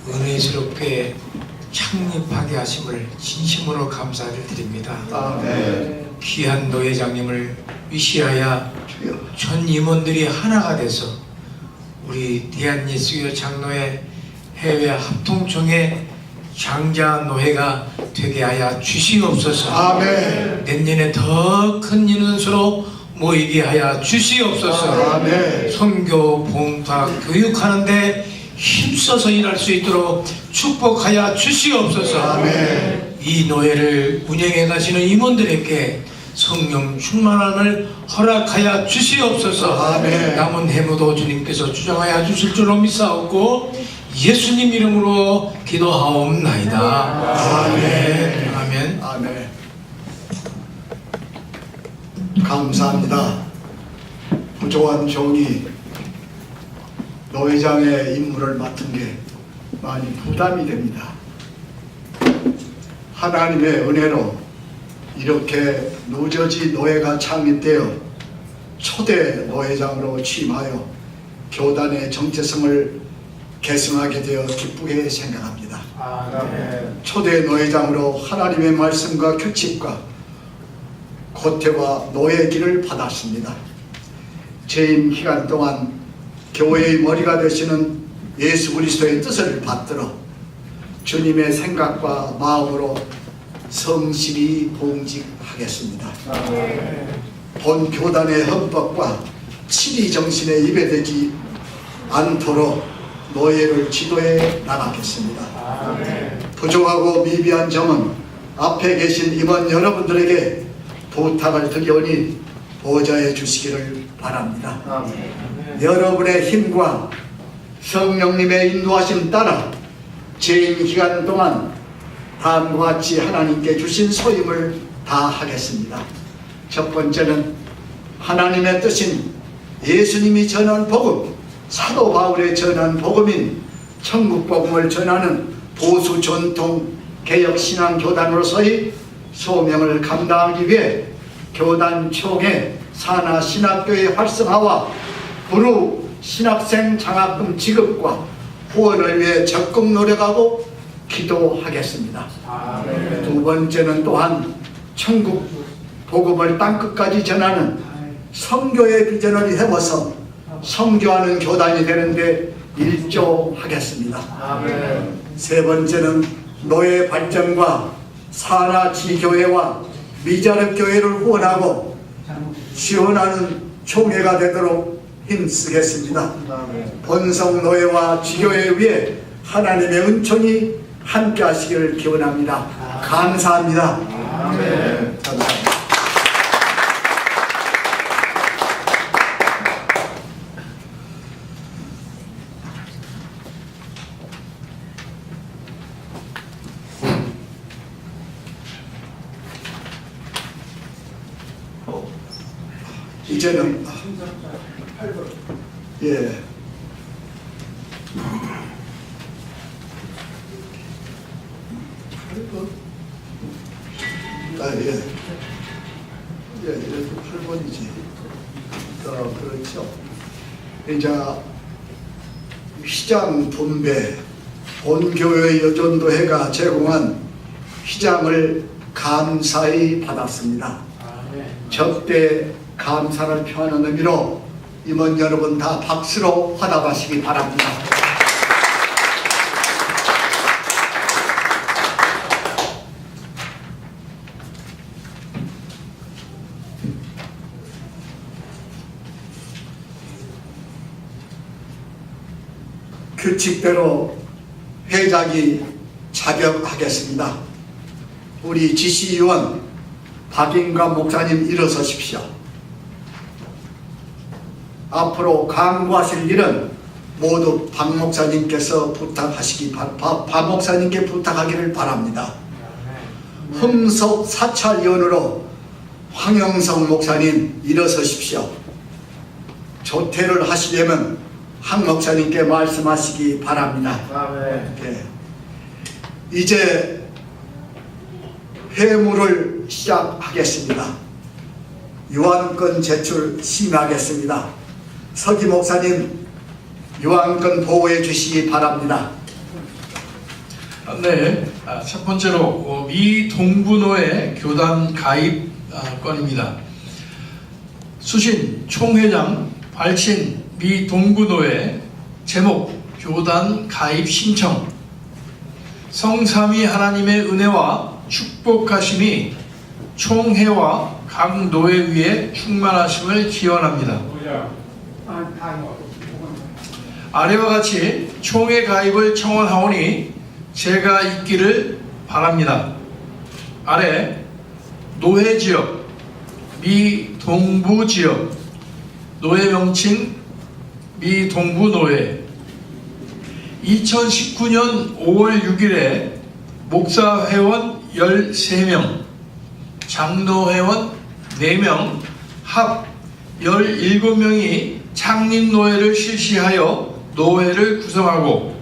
은혜스럽게 창립하게 하심을 진심으로 감사를 드립니다. 아멘. 귀한 노회장님을 위시하여 전 임원들이 하나가 돼서 우리 대한예수교 장로회 해외 합통총회 장자노회가 되게 하여 주시옵소서. 아멘. 내년에 더 큰 인원수로 모이게 하여 주시옵소서. 아멘. 선교, 봉사, 교육하는데 힘써서 일할 수 있도록 축복하여 주시옵소서. 아멘. 이 노예를 운영해 가시는 임원들에게 성령 충만함을 허락하여 주시옵소서. 아멘. 남은 해무도 주님께서 주장하여 주실 줄로 믿사옵고 예수님 이름으로 기도하옵나이다. 아멘. 아멘. 아멘. 감사합니다. 부조한 종이 노회장의 임무를 맡은 게 많이 부담이 됩니다. 하나님의 은혜로 이렇게 누저지 노회가 창립되어 초대 노회장으로 취임하여 교단의 정체성을 계승하게 되어 기쁘게 생각합니다. 초대 노회장으로 하나님의 말씀과 규칙과 고태와 노예 길을 받았습니다. 재임 기간 동안 교회의 머리가 되시는 예수 그리스도의 뜻을 받들어 주님의 생각과 마음으로 성실히 봉직하겠습니다. 본 교단의 헌법과 치리 정신에 입에되지 않도록 노예를 지도해 나가겠습니다. 부족하고 미비한 점은 앞에 계신 임원 여러분들에게 부탁을 드리오니 보좌해 주시기를 바랍니다. 여러분의 힘과 성령님의 인도하심 따라 재임 기간 동안 다음과 같이 하나님께 주신 소임을 다하겠습니다. 첫 번째는 하나님의 뜻인 예수님이 전한 복음, 사도 바울의 전한 복음인 천국 복음을 전하는 보수 전통 개혁 신앙 교단으로서의 소명을 감당하기 위해 교단 총회 산하 신학교의 활성화와 부루 신학생 장학금 지급과 후원을 위해 적극 노력하고 기도하겠습니다. 두 번째는 또한 천국 복음을 땅끝까지 전하는 선교의 비전을 세워서 선교하는 교단이 되는데 일조하겠습니다. 세 번째는 노예 발전과 산하 지교회와 미자립 교회를 후원하고 지원하는 총회가 되도록 힘쓰겠습니다. 본성 노예와 지교회 위에 하나님의 은총이 함께 하시기를 기원합니다. 감사합니다. 감사합니다. 이제는 예. 예. 예, 이래도 8번이지. 그렇죠. 이제 휘장 분배, 본교회 여전도회가 제공한 휘장을 감사히 받았습니다. 접대 감사를 표하는 의미로 임원 여러분 다 박수로 화답하시기 바랍니다. 규칙대로 회장이 자격하겠습니다. 우리 지시위원 박인감 목사님 일어서십시오. 앞으로 강구하실 일은 모두 박 목사님께서 부탁하시기 박 목사님께 부탁하기를 바랍니다. 흠석 사찰위원으로 황영성 목사님 일어서십시오. 조퇴를 하시려면 황 목사님께 말씀하시기 바랍니다. 네. 이제 회무를 시작하겠습니다. 유한권 제출 심의하겠습니다. 서기 목사님 유한권 보호해 주시기 바랍니다. 네, 첫 번째로 미 동부노회 교단 가입 건입니다. 수신 총회장 발신 미 동부노회 제목 교단 가입 신청. 성삼위 하나님의 은혜와 축복하심이 총회와 각 노회 위에 충만하심을 기원합니다. 아래와 같이 총회 가입을 청원하오니 제가 있기를 바랍니다. 아래 노회지역, 미 동부지역, 노회 명칭 미 동부노회. 2019년 5월 6일에 목사회원 13명, 장로회원 4명, 합 17명이 창립노회를 실시하여 노회를 구성하고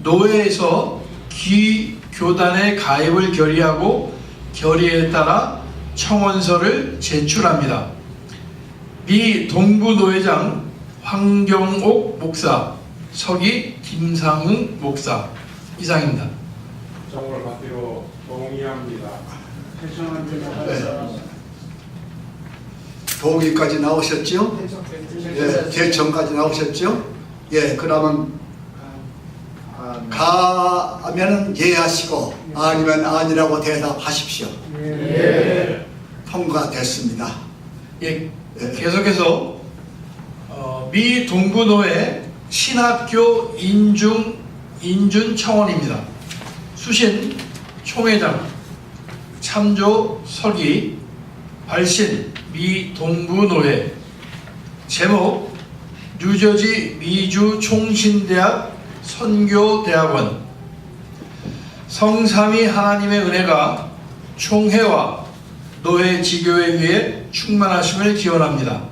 노회에서 기교단의 가입을 결의하고 결의에 따라 청원서를 제출합니다. 미 동부노회장 황경옥 목사, 서기 김상웅 목사. 이상입니다. 정을 받기로 동의합니다. 동의까지 나오셨죠? 예, 대청까지 나오셨죠? 예, 그러면 가면은 예 하시고 아니면 아니라고 대답하십시오. 통과됐습니다. 예, 계속해서 미 동부노회 신학교 인준 청원입니다. 수신 총회장, 참조 서기, 발신 미 동부노회. 제목 뉴저지 미주 총신대학 선교대학원. 성삼위 하나님의 은혜가 총회와 노회 지교회 위에 충만하심을 기원합니다.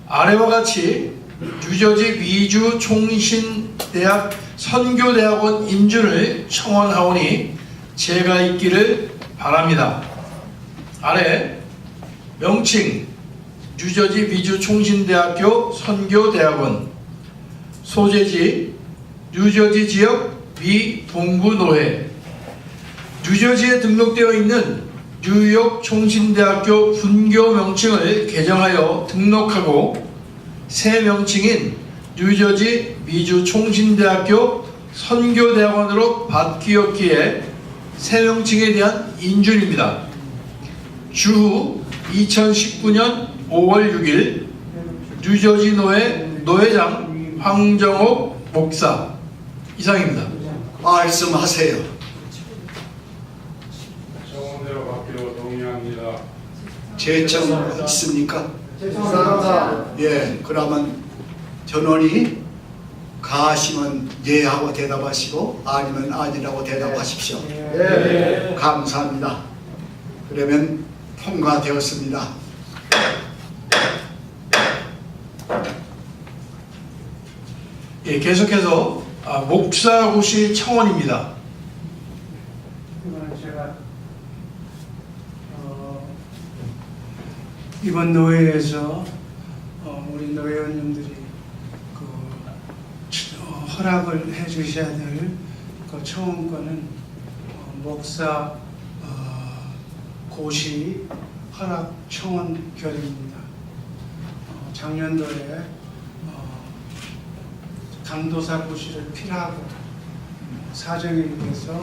아래와 같이 뉴저지 미주 총신대학 선교대학원 인준을 청원하오니 제가 있기를 바랍니다. 아래 명칭 뉴저지 미주 총신대학교 선교대학원, 소재지 뉴저지 지역 미 동부노회, 뉴저지에 등록되어 있는 뉴욕 총신대학교 분교 명칭을 개정하여 등록하고 새 명칭인 뉴저지 미주 총신대학교 선교대학원으로 바뀌었기에 새 명칭에 대한 인준입니다. 주후 2019년 5월 6일 뉴저지 노회 노회장 황정옥 목사. 이상입니다. 말씀하세요. 정원대로 받기로 동의합니다. 제청 있습니까? 예, 그러면 전원이 가시면 예 하고 대답하시고 아니면 아니라고 대답하십시오. 감사합니다. 그러면 통과되었습니다. 예, 계속해서 목사고시 청원입니다. 이거는 제가 이번 노회에서 우리 노회원님들이 허락을 해주셔야 될 그 청원권은 목사 고시 허락 청원 결의입니다. 작년도에 강도사 고시를 필요하고 사정에 의해서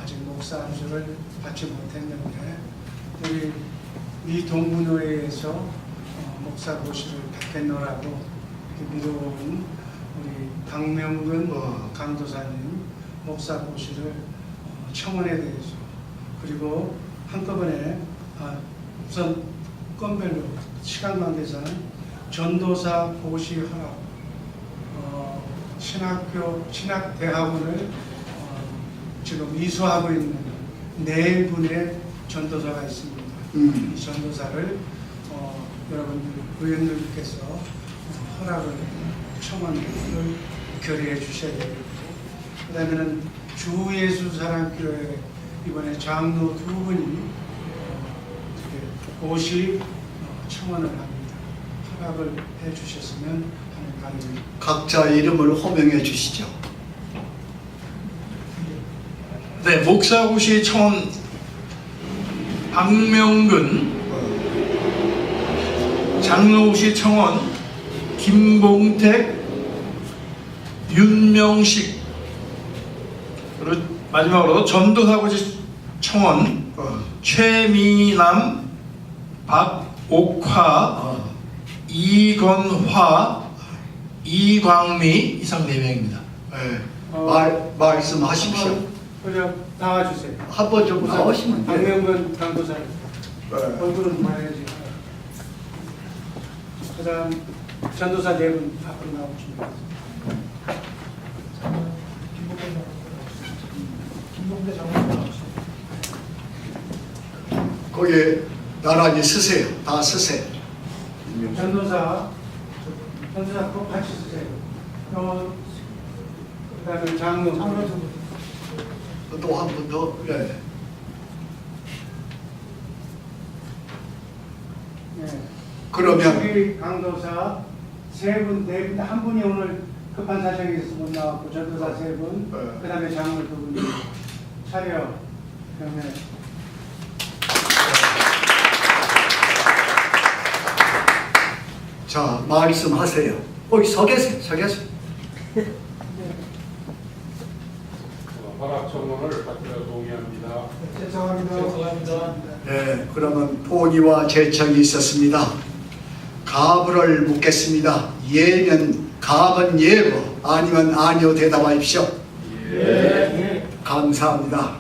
아직 목사 안수를 받지 못했는데 우리 미 동부노회에서 목사 고시를 받겠노라고 미뤄온 우리 박명근 강도사님 목사 고시를 청원에 대해서 그리고 한꺼번에 우선 건별로 시간 관계상 전도사 고시 허락 신학대학원을 지금 이수하고 있는 4분의 전도사가 있습니다. 이 전도사를 여러분들 의원님께서 허락을 청원을 결의해 주셔야 되겠고, 그 다음에는 주예수사랑교회 이번에 장로 2분이 고시 청원을 합니다. 허락을 해 주셨으면 하는 바람입니다. 각자 이름을 호명해 주시죠. 네, 목사고시 청원 박명근, 장로고시 청원 김봉택, 윤명식, 그리고 마지막으로 전도사고시 청원 최미남, 박옥화, 이건화, 이광미 이상 4명입니다. 네. 말씀하십시오. 그냥 나와주세요. 한 번 좀 나오시면 돼요. 박명근 강도사님 얼굴은 봐야지. 그 다음 전도사 4분 앞으로 나오십니다. 김봉대 장관 나오시죠. 거기 나란히 쓰세요. 다 쓰세요. 전도사 꼭 같이 쓰세요. 그다음에 장로. 또 한 분 더. 예. 네. 그러면 우리 강도사 세 분, 네 분, 한 분이 오늘 급한 사정이 있어서 못 나왔고 전도사 세 분, 네. 그다음에 장로 두 분. 차려. 그다음에 자, 말씀하세요. 거기 서 계세요. 서 계세요. 허락 청문을 받들어 동의합니다. 죄송합니다. 네, 그러면 동의와 제청이 있었습니다. 가부를 묻겠습니다. 예면 갑은 예고, 아니면 아니요 대답하십시오. 예. 감사합니다.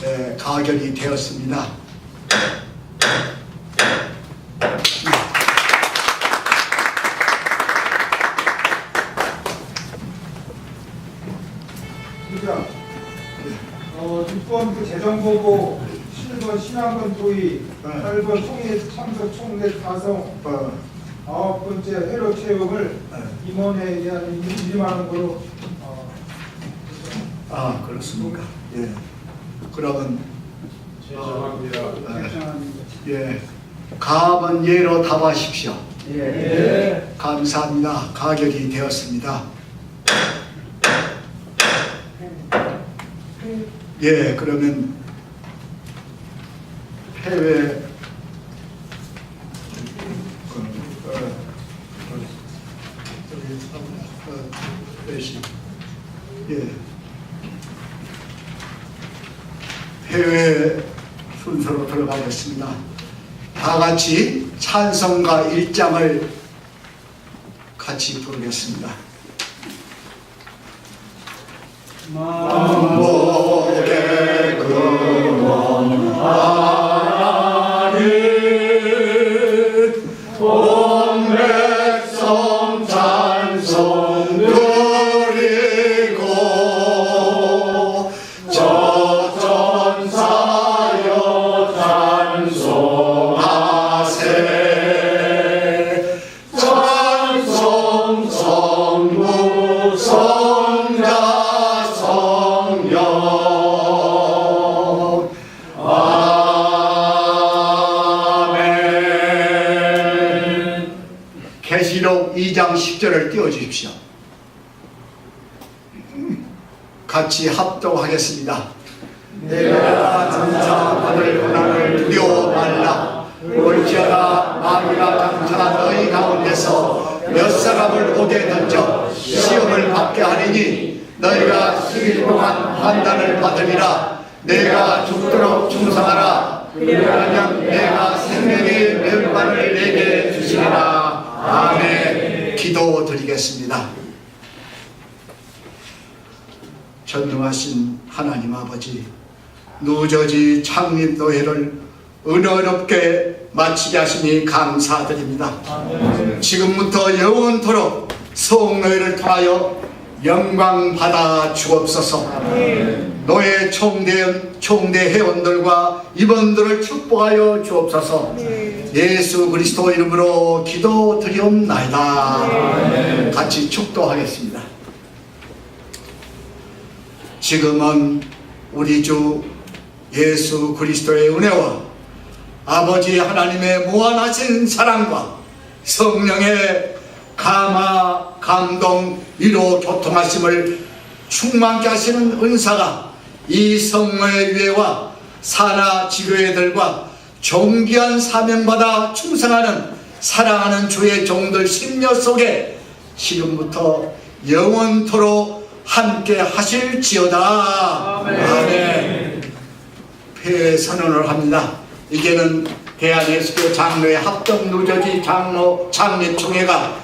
네, 가결이 되었습니다. 그러니까 6번 그 재정보고 7번 신앙권 도의 8번 총회 참석 총회 가성 9번째 회로 채용을 임원에 의한 1만 원 거로 아, 그렇습니까? 예. 그러면 죄송합니다. 결정합니다. 예, 갑은 예로 답하십시오. 예. 감사합니다. 가결이 되었습니다. 예, 그러면 해외 예, 해외 순서로 들어가겠습니다. 다 같이 찬송가 1장을 같이 부르겠습니다. 만복의 근원 하나님 온 백성 찬송 드리고 저 천사여 찬송하세 찬송 성부 성자 성령 아멘. 계시록 2장 10절을 띄워주십시오. 같이 합독하겠습니다. 내가 장차 받을 고난을 두려워 말라. 올지어다 마귀가 장차 너희 가운데서 몇 사람을 오게 던져 시험을 받게 하리니 너희가 10일 동안 판단을 받으리라. 내가 죽도록 충성하라. 그러면 내가 생명의 면발을 내게 주시리라. 아멘. 기도드리겠습니다. 전능하신 하나님 아버지, 누저지 창립노회를 은혜롭게 마치게 하시니 감사드립니다. 지금부터 영원토록 성노회를 통하여 영광 받아 주옵소서. 노회 총대 회원들과 임원들을 축복하여 주옵소서. 예수 그리스도 이름으로 기도드리옵나이다. 같이 축도하겠습니다. 지금은 우리 주 예수 그리스도의 은혜와 아버지 하나님의 무한하신 사랑과 성령의 감화, 감동, 위로, 교통하심을 충만케 하시는 은사가 이 성모의 유해와 산하 지교회들과 존귀한 사명받아 충성하는 사랑하는 주의 종들 심려 속에 지금부터 영원토록 함께 하실지어다. 아멘. 폐회 선언을 합니다. 이제는 대한예수교 장로회 합동 누저지 장로 창립총회가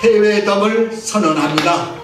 폐회덤을 선언합니다.